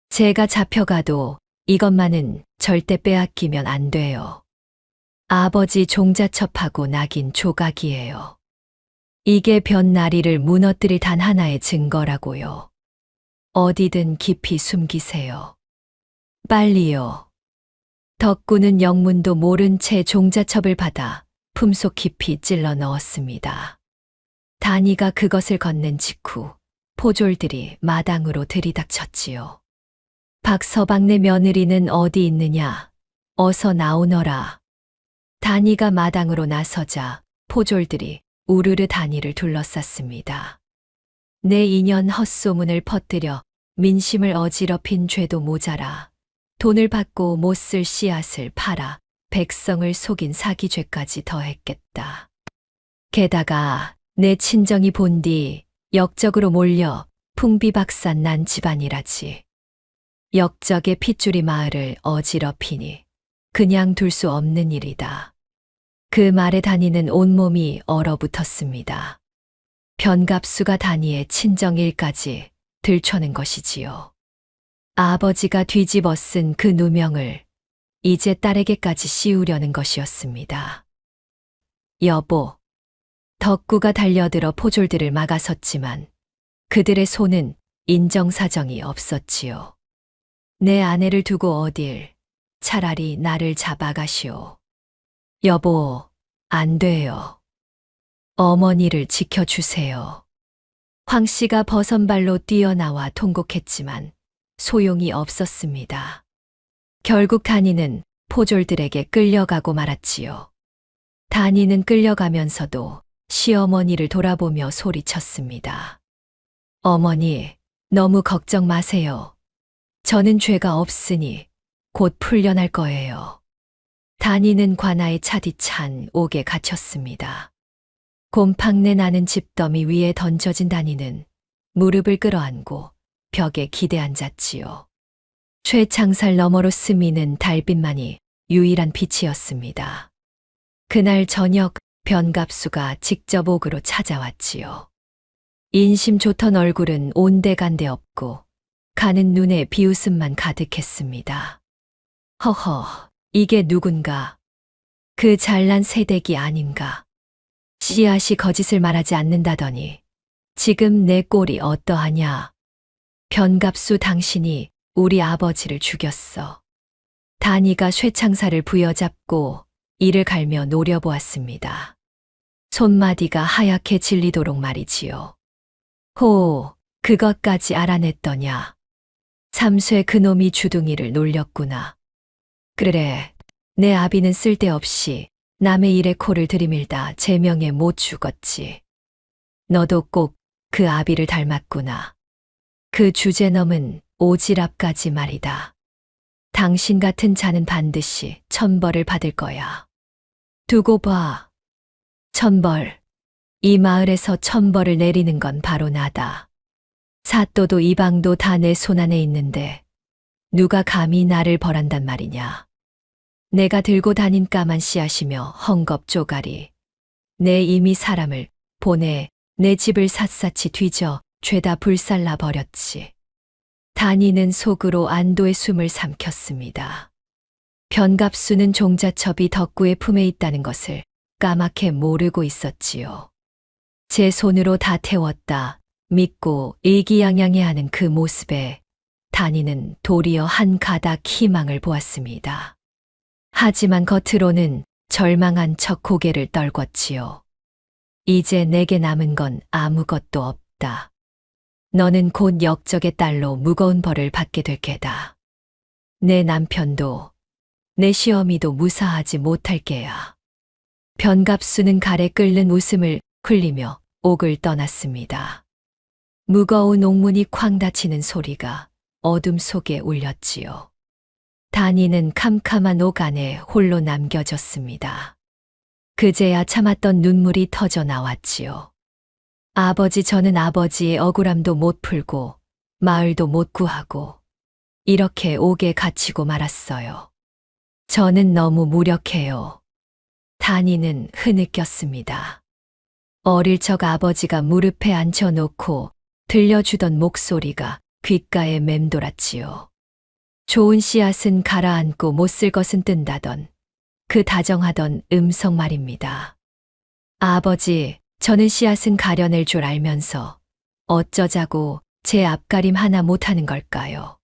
제가 잡혀가도 이것만은 절대 빼앗기면 안 돼요. 아버지 종자첩하고 낙인 조각이에요. 이게 변나리를 무너뜨릴 단 하나의 증거라고요. 어디든 깊이 숨기세요. 빨리요. 덕구는 영문도 모른 채 종자첩을 받아 품속 깊이 찔러 넣었습니다. 다니가 그것을 건넨 직후 포졸들이 마당으로 들이닥쳤지요. 박서방네 며느리는 어디 있느냐? 어서 나오너라. 다니가 마당으로 나서자 포졸들이 우르르 다니를 둘러쌌습니다. 내 인연 헛소문을 퍼뜨려 민심을 어지럽힌 죄도 모자라 돈을 받고 못 쓸 씨앗을 팔아 백성을 속인 사기죄까지 더했겠다. 게다가 내 친정이 본 뒤 역적으로 몰려 풍비박산 난 집안이라지. 역적의 핏줄이 마을을 어지럽히니 그냥 둘 수 없는 일이다. 그 말에 다니는 온몸이 얼어붙었습니다. 변갑수가 다니의 친정일까지 들춰낸 것이지요. 아버지가 뒤집어 쓴 그 누명을 이제 딸에게까지 씌우려는 것이었습니다. 여보, 덕구가 달려들어 포졸들을 막아섰지만 그들의 손은 인정사정이 없었지요. 내 아내를 두고 어딜, 차라리 나를 잡아가시오. 여보, 안 돼요. 어머니를 지켜주세요. 황 씨가 버선발로 뛰어나와 통곡했지만 소용이 없었습니다. 결국 다니는 포졸들에게 끌려가고 말았지요. 다니는 끌려가면서도 시어머니를 돌아보며 소리쳤습니다. 어머니, 너무 걱정 마세요. 저는 죄가 없으니 곧 풀려날 거예요. 다니는 관아의 차디찬 옥에 갇혔습니다. 곰팡내 나는 집더미 위에 던져진 다니는 무릎을 끌어안고 벽에 기대앉았지요. 쇠창살 너머로 스미는 달빛만이 유일한 빛이었습니다. 그날 저녁 변갑수가 직접 옥으로 찾아왔지요. 인심 좋던 얼굴은 온데간데 없고 가는 눈에 비웃음만 가득했습니다. 허허, 이게 누군가? 그 잘난 새댁이 아닌가? 씨앗이 거짓을 말하지 않는다더니 지금 내 꼴이 어떠하냐? 변갑수 당신이 우리 아버지를 죽였어. 다니가 쇠창살을 부여잡고 이를 갈며 노려보았습니다. 손마디가 하얗게 질리도록 말이지요. 호, 그것까지 알아냈더냐? 삼쇠 그놈이 주둥이를 놀렸구나. 그래, 내 아비는 쓸데없이 남의 일에 코를 들이밀다 제명에 못 죽었지. 너도 꼭 그 아비를 닮았구나. 그 주제넘은 오지랖까지 말이다. 당신 같은 자는 반드시 천벌을 받을 거야. 두고 봐. 천벌. 이 마을에서 천벌을 내리는 건 바로 나다. 사또도 이방도 다 내 손안에 있는데 누가 감히 나를 벌한단 말이냐. 내가 들고 다닌 까만 씨앗이며 헝겊 쪼가리. 내 이미 사람을 보내 내 집을 샅샅이 뒤져 죄다 불살라 버렸지. 단이는 속으로 안도의 숨을 삼켰습니다. 변갑수는 종자첩이 덕구의 품에 있다는 것을 까맣게 모르고 있었지요. 제 손으로 다 태웠다 믿고 의기양양해하는 그 모습에 단이는 도리어 한 가닥 희망을 보았습니다. 하지만 겉으로는 절망한 척 고개를 떨궜지요. 이제 내게 남은 건 아무것도 없다. 너는 곧 역적의 딸로 무거운 벌을 받게 될 게다. 내 남편도 내 시어미도 무사하지 못할 게야. 변갑수는 갈에 끓는 웃음을 흘리며 옥을 떠났습니다. 무거운 옥문이 쾅 닫히는 소리가 어둠 속에 울렸지요. 단이는 캄캄한 옥 안에 홀로 남겨졌습니다. 그제야 참았던 눈물이 터져 나왔지요. 아버지, 저는 아버지의 억울함도 못 풀고 마을도 못 구하고 이렇게 옥에 갇히고 말았어요. 저는 너무 무력해요. 단이는 흐느꼈습니다. 어릴 적 아버지가 무릎에 앉혀놓고 들려주던 목소리가 귓가에 맴돌았지요. 좋은 씨앗은 가라앉고 못 쓸 것은 뜬다던 그 다정하던 음성 말입니다. 아버지, 저는 씨앗은 가려낼 줄 알면서 어쩌자고 제 앞가림 하나 못하는 걸까요?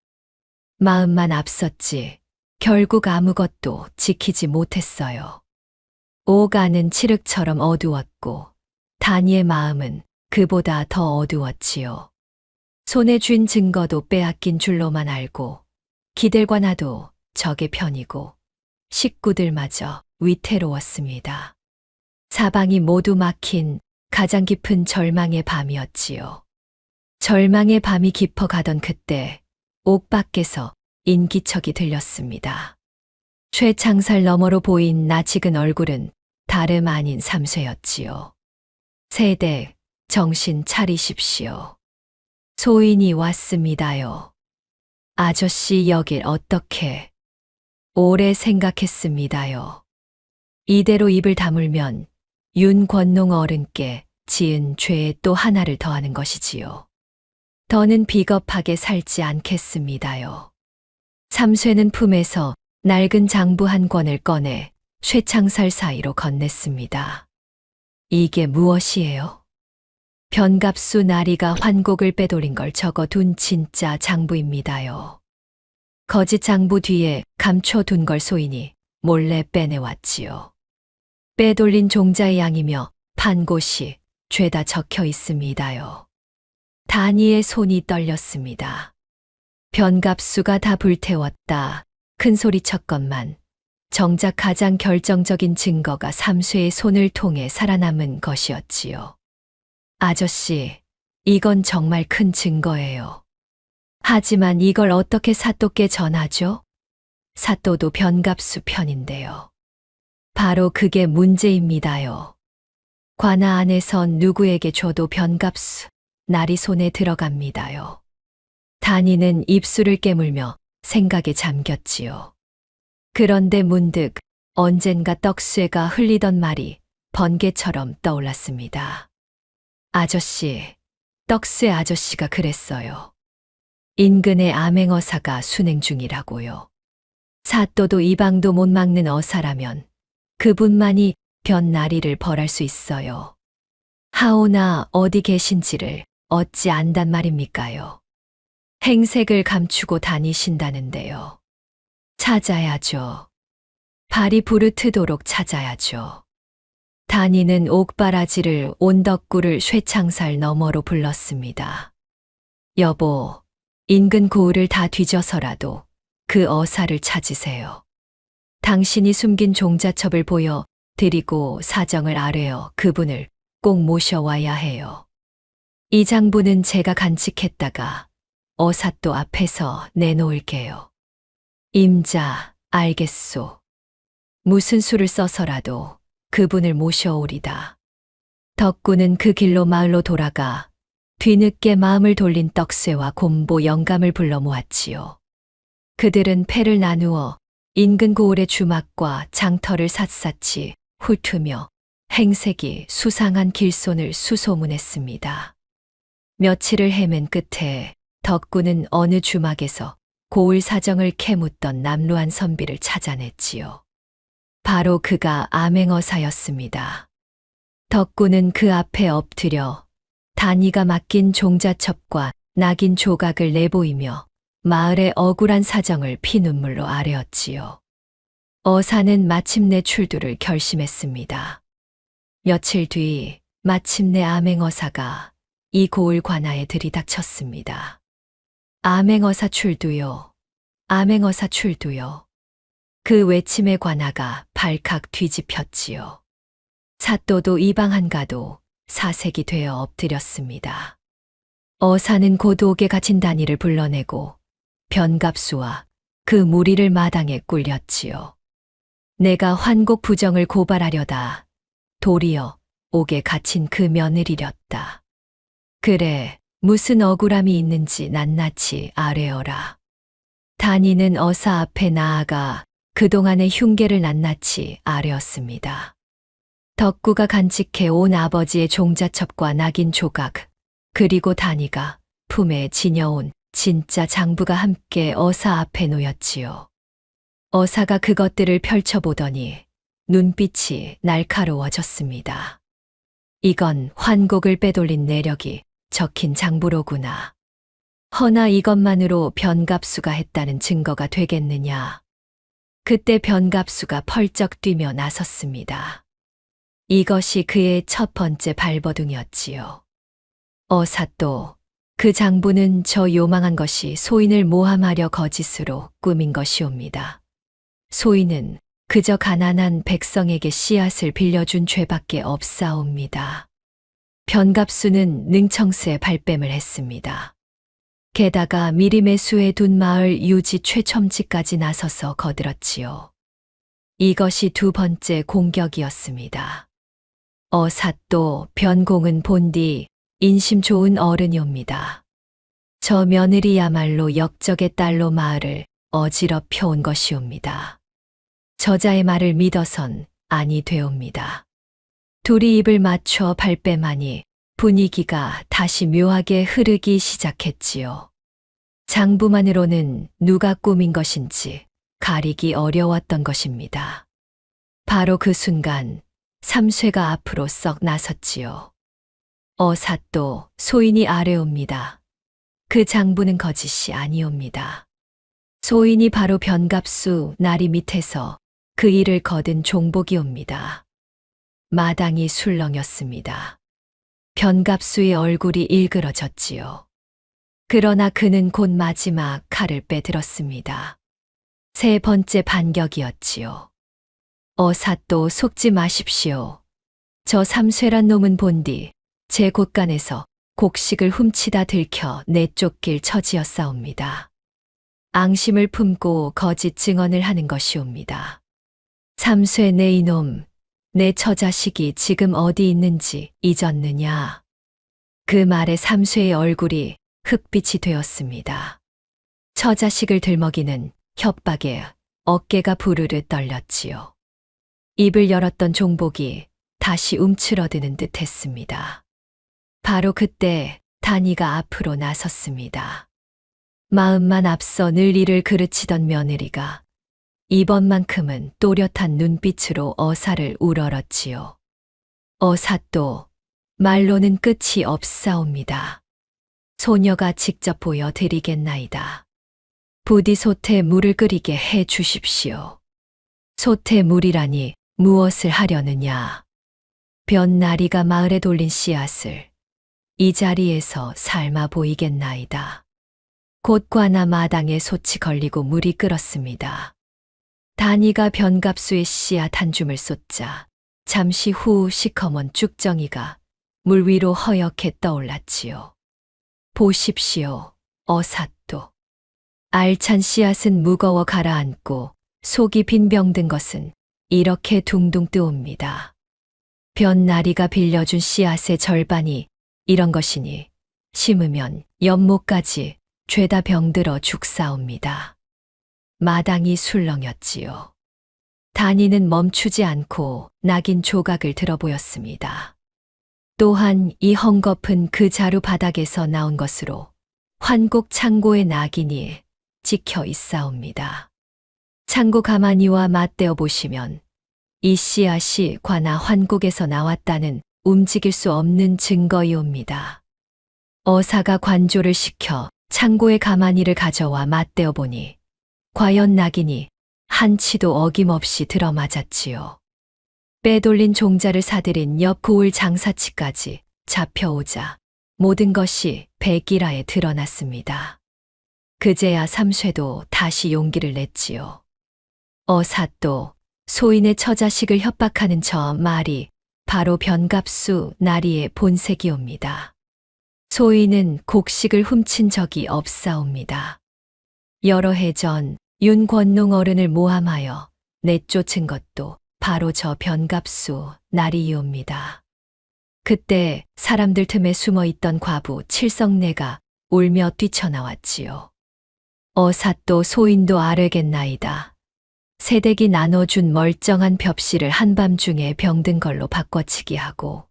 마음만 앞섰지 결국 아무것도 지키지 못했어요. 옥 안은 칠흑처럼 어두웠고 단이의 마음은 그보다 더 어두웠지요. 손에 쥔 증거도 빼앗긴 줄로만 알고 기들과 나도 적의 편이고 식구들마저 위태로웠습니다. 사방이 모두 막힌 가장 깊은 절망의 밤이었지요. 절망의 밤이 깊어가던 그때 옥 밖에서 인기척이 들렸습니다. 쇠창살 너머로 보인 낯익은 얼굴은 다름 아닌 삼쇠였지요. 세대, 정신 차리십시오. 소인이 왔습니다요. 아저씨 여길 어떻게? 오래 생각했습니다요. 이대로 입을 다물면 윤권농 어른께 지은 죄에 또 하나를 더하는 것이지요. 더는 비겁하게 살지 않겠습니다요. 삼쇠는 품에서 낡은 장부 한 권을 꺼내 쇠창살 사이로 건넸습니다. 이게 무엇이에요? 변갑수 나리가 환곡을 빼돌린 걸 적어둔 진짜 장부입니다요. 거짓 장부 뒤에 감춰둔 걸 소인이 몰래 빼내왔지요. 빼돌린 종자의 양이며 판 곳이 죄다 적혀 있습니다요. 단이의 손이 떨렸습니다. 변갑수가 다 불태웠다. 큰 소리 쳤건만 정작 가장 결정적인 증거가 삼쇠의 손을 통해 살아남은 것이었지요. 아저씨, 이건 정말 큰 증거예요. 하지만 이걸 어떻게 사또께 전하죠? 사또도 변갑수 편인데요. 바로 그게 문제입니다요. 관아 안에선 누구에게 줘도 변갑수, 날이 손에 들어갑니다요. 단이는 입술을 깨물며 생각에 잠겼지요. 그런데 문득 언젠가 떡쇠가 흘리던 말이 번개처럼 떠올랐습니다. 아저씨, 떡쇠 아저씨가 그랬어요. 인근의 암행어사가 순행 중이라고요. 사또도 이방도 못 막는 어사라면 그분만이 변나리를 벌할 수 있어요. 하오나 어디 계신지를 어찌 안단 말입니까요? 행색을 감추고 다니신다는데요. 찾아야죠. 발이 부르트도록 찾아야죠. 단이는 옥바라지를 온덕구를 쇠창살 너머로 불렀습니다. 여보, 인근 고을을 다 뒤져서라도 그 어사를 찾으세요. 당신이 숨긴 종자첩을 보여 드리고 사정을 아뢰어 그분을 꼭 모셔와야 해요. 이 장부는 제가 간직했다가 어사또 앞에서 내놓을게요. 임자, 알겠소. 무슨 수를 써서라도 그분을 모셔오리다. 덕구는 그 길로 마을로 돌아가 뒤늦게 마음을 돌린 떡쇠와 곰보 영감을 불러 모았지요. 그들은 패를 나누어 인근 고을의 주막과 장터를 샅샅이 훑으며 행색이 수상한 길손을 수소문했습니다. 며칠을 헤맨 끝에 덕구는 어느 주막에서 고을 사정을 캐묻던 남루한 선비를 찾아냈지요. 바로 그가 암행어사였습니다. 덕구는 그 앞에 엎드려 단이가 맡긴 종자첩과 낙인 조각을 내보이며 마을의 억울한 사정을 피눈물로 아뢰었지요. 어사는 마침내 출두를 결심했습니다. 며칠 뒤 마침내 암행어사가 이 고을 관아에 들이닥쳤습니다. 암행어사 출두요. 암행어사 출두요. 그 외침의 관아가 발칵 뒤집혔지요. 사또도 이방한가도 사색이 되어 엎드렸습니다. 어사는 곧 옥에 갇힌 단이를 불러내고 변갑수와 그 무리를 마당에 꿀렸지요. 내가 환곡 부정을 고발하려다 도리어 옥에 갇힌 그 며느리렸다. 그래, 무슨 억울함이 있는지 낱낱이 아뢰어라. 단이는 어사 앞에 나아가 그동안의 흉계를 낱낱이 아뢰었습니다. 덕구가 간직해 온 아버지의 종자첩과 낙인 조각, 그리고 단이가 품에 지녀온 진짜 장부가 함께 어사 앞에 놓였지요. 어사가 그것들을 펼쳐보더니 눈빛이 날카로워졌습니다. 이건 환곡을 빼돌린 내력이 적힌 장부로구나. 허나 이것만으로 변갑수가 했다는 증거가 되겠느냐. 그때 변갑수가 펄쩍 뛰며 나섰습니다. 이것이 그의 첫 번째 발버둥이었지요. 어사또, 그 장부는 저 요망한 것이 소인을 모함하려 거짓으로 꾸민 것이옵니다. 소인은 그저 가난한 백성에게 씨앗을 빌려준 죄밖에 없사옵니다. 변갑수는 능청스에 발뺌을 했습니다. 게다가 미리 매수해 둔 마을 유지 최첨지까지 나서서 거들었지요. 이것이 두 번째 공격이었습니다. 어사또 변공은 본디 인심 좋은 어른이옵니다. 저 며느리야말로 역적의 딸로 마을을 어지럽혀 온 것이옵니다. 저자의 말을 믿어선 아니 되옵니다. 둘이 입을 맞춰 발뺌하니 분위기가 다시 묘하게 흐르기 시작했지요. 장부만으로는 누가 꾸민 것인지 가리기 어려웠던 것입니다. 바로 그 순간 삼쇠가 앞으로 썩 나섰지요. 어사또, 소인이 아뢰옵니다. 그 장부는 거짓이 아니옵니다. 소인이 바로 변갑수 나리 밑에서 그 일을 거둔 종복이옵니다. 마당이 술렁였습니다. 변갑수의 얼굴이 일그러졌지요. 그러나 그는 곧 마지막 칼을 빼들었습니다. 세 번째 반격이었지요. 어사또 속지 마십시오. 저 삼쇠란 놈은 본디 제 곳간에서 곡식을 훔치다 들켜 내쫓길 처지였사옵니다. 앙심을 품고 거짓 증언을 하는 것이옵니다. 삼쇠 내 이놈, 내 처자식이 지금 어디 있는지 잊었느냐. 그 말에 삼쇠의 얼굴이 흑빛이 되었습니다. 처자식을 들먹이는 협박에 어깨가 부르르 떨렸지요. 입을 열었던 종복이 다시 움츠러드는 듯 했습니다. 바로 그때 단이가 앞으로 나섰습니다. 마음만 앞서 늘 이를 그르치던 며느리가 이번만큼은 또렷한 눈빛으로 어사를 우러렀지요. 어사또, 말로는 끝이 없사옵니다. 소녀가 직접 보여드리겠나이다. 부디 솥에 물을 끓이게 해 주십시오. 솥에 물이라니 무엇을 하려느냐. 변나리가 마을에 돌린 씨앗을 이 자리에서 삶아 보이겠나이다. 곧 관아 마당에 솥이 걸리고 물이 끓었습니다. 단이가 변갑수의 씨앗 한 줌을 쏟자 잠시 후 시커먼 쭉정이가 물 위로 허옇게 떠올랐지요. 보십시오, 어사또. 알찬 씨앗은 무거워 가라앉고 속이 빈 병든 것은 이렇게 둥둥 뜨옵니다. 볕나리가 빌려준 씨앗의 절반이 이런 것이니 심으면 연못까지 죄다 병들어 죽사옵니다. 마당이 술렁였지요. 단이는 멈추지 않고 낙인 조각을 들어보였습니다. 또한 이 헝겊은 그 자루 바닥에서 나온 것으로 환곡 창고의 낙인이 찍혀 있사옵니다. 창고 가마니와 맞대어 보시면 이 씨앗이 관아 환곡에서 나왔다는 움직일 수 없는 증거이옵니다. 어사가 관조를 시켜 창고의 가마니를 가져와 맞대어 보니 과연 낙인이 한치도 어김없이 들어맞았지요. 빼돌린 종자를 사들인 옆 고을 장사치까지 잡혀오자 모든 것이 백일하에 드러났습니다. 그제야 삼쇠도 다시 용기를 냈지요. 어사또 소인의 처자식을 협박하는 저 말이 바로 변갑수 나리의 본색이옵니다. 소인은 곡식을 훔친 적이 없사옵니다. 여러 해 전 윤권농 어른을 모함하여 내쫓은 것도 바로 저 변갑수 나리이옵니다. 그때 사람들 틈에 숨어 있던 과부 칠성내가 울며 뛰쳐나왔지요. 어사또 소인도 아뢰겠나이다. 새댁이 나눠준 멀쩡한 벽실을 한밤중에 병든 걸로 바꿔치기 하고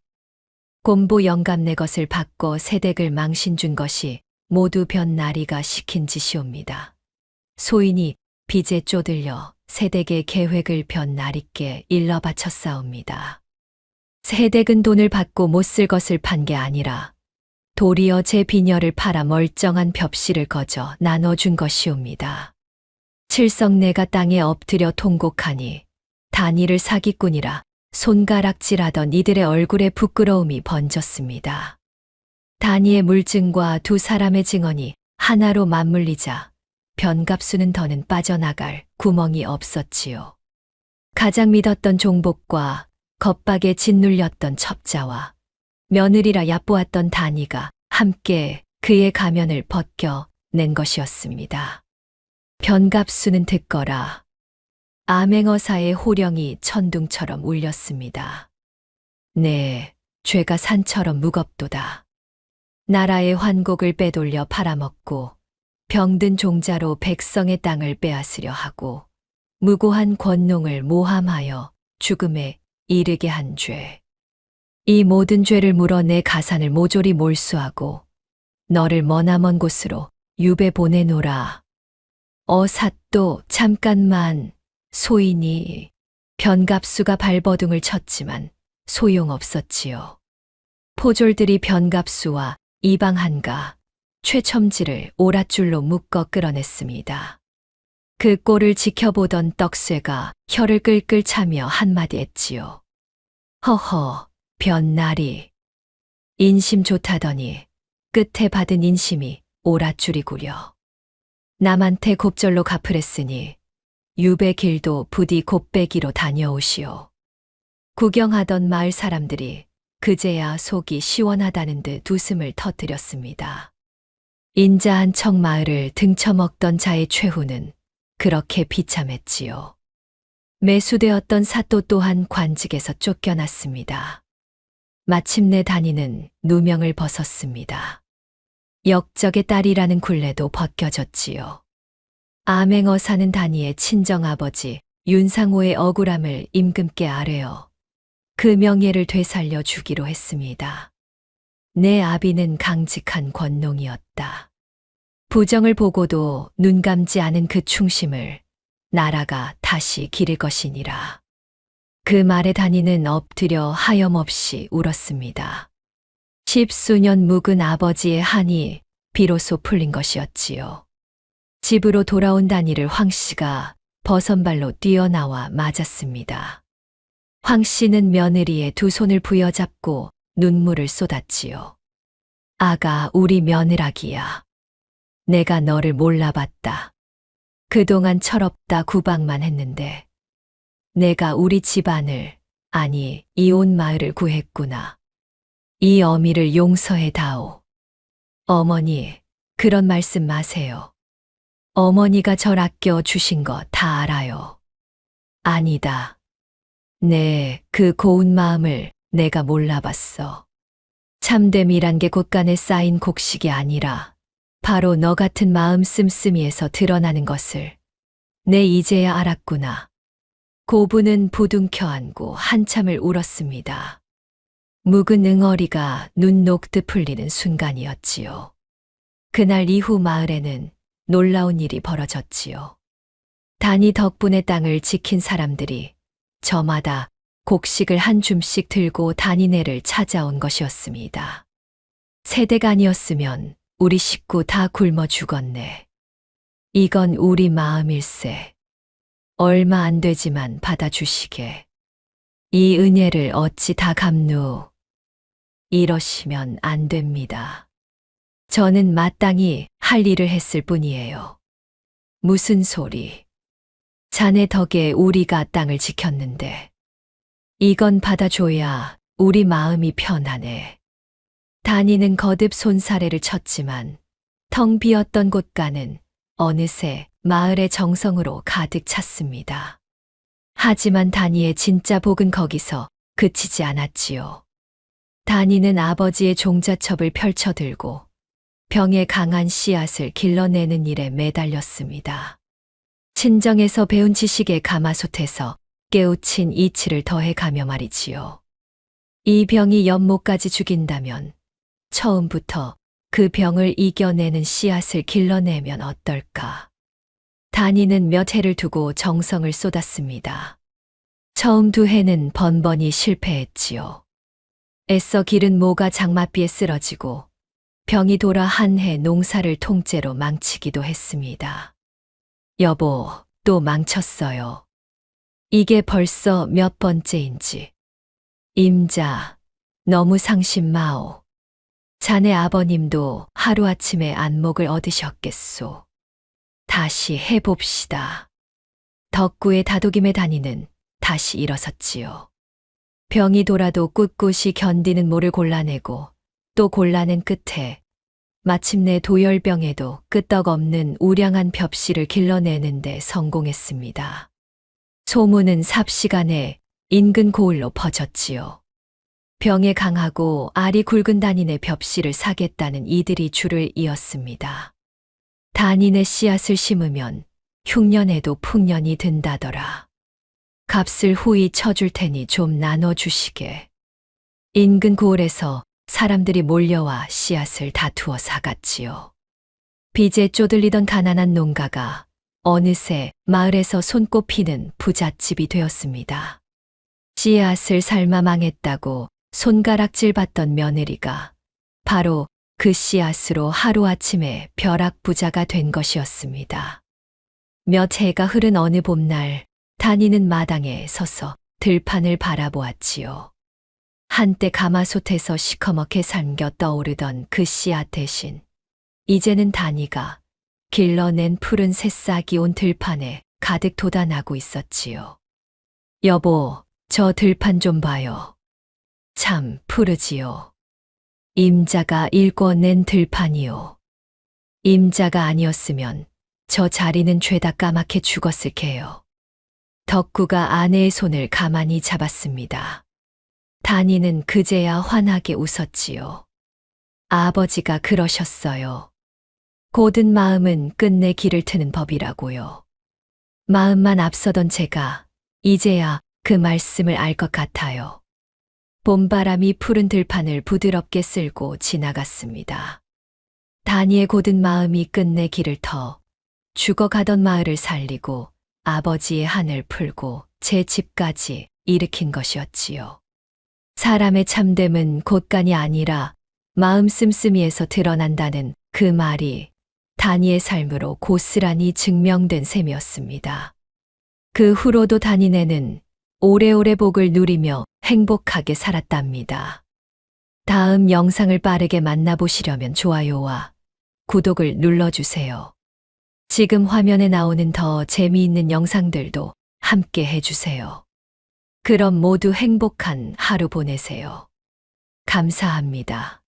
곰보 영감네 것을 바꿔 새댁을 망신 준 것이 모두 변나리가 시킨 짓이옵니다. 소인이 빚에 쪼들려 새댁의 계획을 변나리께 일러 바쳤사옵니다. 새댁은 돈을 받고 못 쓸 것을 판 게 아니라 도리어 제 비녀를 팔아 멀쩡한 벽실을 거저 나눠준 것이옵니다. 칠성내가 땅에 엎드려 통곡하니 단이를 사기꾼이라 손가락질하던 이들의 얼굴에 부끄러움이 번졌습니다. 단이의 물증과 두 사람의 증언이 하나로 맞물리자 변갑수는 더는 빠져나갈 구멍이 없었지요. 가장 믿었던 종복과 겁박에 짓눌렸던 첩자와 며느리라 얕보았던 단이가 함께 그의 가면을 벗겨 낸 것이었습니다. 변갑수는 듣거라. 암행어사의 호령이 천둥처럼 울렸습니다. 네, 죄가 산처럼 무겁도다. 나라의 환곡을 빼돌려 팔아먹고 병든 종자로 백성의 땅을 빼앗으려 하고 무고한 권농을 모함하여 죽음에 이르게 한 죄. 이 모든 죄를 물어 내 가산을 모조리 몰수하고 너를 머나먼 곳으로 유배 보내노라. 어삿도 잠깐만. 소인이 변갑수가 발버둥을 쳤지만 소용없었지요. 포졸들이 변갑수와 이방한가 최첨지를 오랏줄로 묶어 끌어냈습니다. 그 꼴을 지켜보던 떡쇠가 혀를 끌끌 차며 한마디 했지요. 허허, 변나리. 인심 좋다더니 끝에 받은 인심이 오랏줄이구려. 남한테 곱절로 갚으랬으니 유배 길도 부디 곱배기로 다녀오시오. 구경하던 마을 사람들이 그제야 속이 시원하다는 듯 웃음을 터뜨렸습니다. 인자한 척 마을을 등쳐먹던 자의 최후는 그렇게 비참했지요. 매수되었던 사또 또한 관직에서 쫓겨났습니다. 마침내 단이는 누명을 벗었습니다. 역적의 딸이라는 굴레도 벗겨졌지요. 암행어 사는 단이의 친정아버지 윤상호의 억울함을 임금께 아뢰어 그 명예를 되살려 주기로 했습니다. 내 아비는 강직한 권농이었다. 부정을 보고도 눈 감지 않은 그 충심을 나라가 다시 기를 것이니라. 그 말에 단이는 엎드려 하염없이 울었습니다. 십수년 묵은 아버지의 한이 비로소 풀린 것이었지요. 집으로 돌아온 단이를 황 씨가 버선발로 뛰어나와 맞았습니다. 황 씨는 며느리의 두 손을 부여잡고 눈물을 쏟았지요. 아가, 우리 며느라기야. 내가 너를 몰라봤다. 그동안 철없다 구박만 했는데 내가 우리 집안을, 아니 이 온 마을을 구했구나. 이 어미를 용서해 다오. 어머니, 그런 말씀 마세요. 어머니가 절 아껴 주신 거 다 알아요. 아니다. 그 고운 마음을 내가 몰라봤어. 참됨이란 게 곳간에 쌓인 곡식이 아니라 바로 너 같은 마음 씀씀이에서 드러나는 것을 내 이제야 알았구나. 고부는 부둥켜 안고 한참을 울었습니다. 묵은 응어리가 눈 녹듯 풀리는 순간이었지요. 그날 이후 마을에는 놀라운 일이 벌어졌지요. 단이 덕분에 땅을 지킨 사람들이 저마다 곡식을 한 줌씩 들고 단이네를 찾아온 것이었습니다. 세대가 아니었으면 우리 식구 다 굶어 죽었네. 이건 우리 마음일세. 얼마 안 되지만 받아주시게. 이 은혜를 어찌 다 갚누. 이러시면 안 됩니다. 저는 마땅히 할 일을 했을 뿐이에요. 무슨 소리. 자네 덕에 우리가 땅을 지켰는데. 이건 받아줘야 우리 마음이 편하네. 단이는 거듭 손사래를 쳤지만 텅 비었던 곳간은 어느새 마을의 정성으로 가득 찼습니다. 하지만 단이의 진짜 복은 거기서 그치지 않았지요. 단이는 아버지의 종자첩을 펼쳐들고 병의 강한 씨앗을 길러내는 일에 매달렸습니다. 친정에서 배운 지식의 가마솥에서 깨우친 이치를 더해가며 말이지요. 이 병이 연못까지 죽인다면 처음부터 그 병을 이겨내는 씨앗을 길러내면 어떨까? 단이는 몇 해를 두고 정성을 쏟았습니다. 처음 2해는 번번이 실패했지요. 애써 기른 모가 장맛비에 쓰러지고 병이 돌아 1해 농사를 통째로 망치기도 했습니다. 여보, 또 망쳤어요. 이게 벌써 몇 번째인지. 임자, 너무 상심 마오. 자네 아버님도 하루아침에 안목을 얻으셨겠소. 다시 해봅시다. 덕구의 다독임에 단이는 다시 일어섰지요. 병이 돌아도 꿋꿋이 견디는 모를 골라내고 또 골라낸 끝에 마침내 도열병에도 끄떡없는 우량한 벽씨를 길러내는데 성공했습니다. 소문은 삽시간에 인근 고을로 퍼졌지요. 병에 강하고 알이 굵은 단인의 벽씨를 사겠다는 이들이 줄을 이었습니다. 단인의 씨앗을 심으면 흉년에도 풍년이 든다더라. 값을 후히 쳐줄 테니 좀 나눠주시게. 인근 고을에서 사람들이 몰려와 씨앗을 다투어 사갔지요. 빚에 쪼들리던 가난한 농가가 어느새 마을에서 손꼽히는 부잣집이 되었습니다. 씨앗을 삶아 망했다고 손가락질 받던 며느리가 바로 그 씨앗으로 하루아침에 벼락부자가 된 것이었습니다. 몇 해가 흐른 어느 봄날 단이는 마당에 서서 들판을 바라보았지요. 한때 가마솥에서 시커멓게 삶겨 떠오르던 그 씨앗 대신 이제는 단이가 길러낸 푸른 새싹이 온 들판에 가득 돋아나고 있었지요. 여보, 저 들판 좀 봐요. 참 푸르지요. 임자가 일궈낸 들판이요. 임자가 아니었으면 저 자리는 죄다 까맣게 죽었을 게요. 덕구가 아내의 손을 가만히 잡았습니다. 단이는 그제야 환하게 웃었지요. 아버지가 그러셨어요. 고든 마음은 끝내 길을 트는 법이라고요. 마음만 앞서던 제가 이제야 그 말씀을 알 것 같아요. 봄바람이 푸른 들판을 부드럽게 쓸고 지나갔습니다. 단이의 고든 마음이 끝내 길을 터 죽어가던 마을을 살리고 아버지의 한을 풀고 제 집까지 일으킨 것이었지요. 사람의 참됨은 곳간이 아니라 마음 씀씀이에서 드러난다는 그 말이 단이의 삶으로 고스란히 증명된 셈이었습니다. 그 후로도 단이네는 오래오래 복을 누리며 행복하게 살았답니다. 다음 영상을 빠르게 만나보시려면 좋아요와 구독을 눌러주세요. 지금 화면에 나오는 더 재미있는 영상들도 함께 해주세요. 그럼 모두 행복한 하루 보내세요. 감사합니다.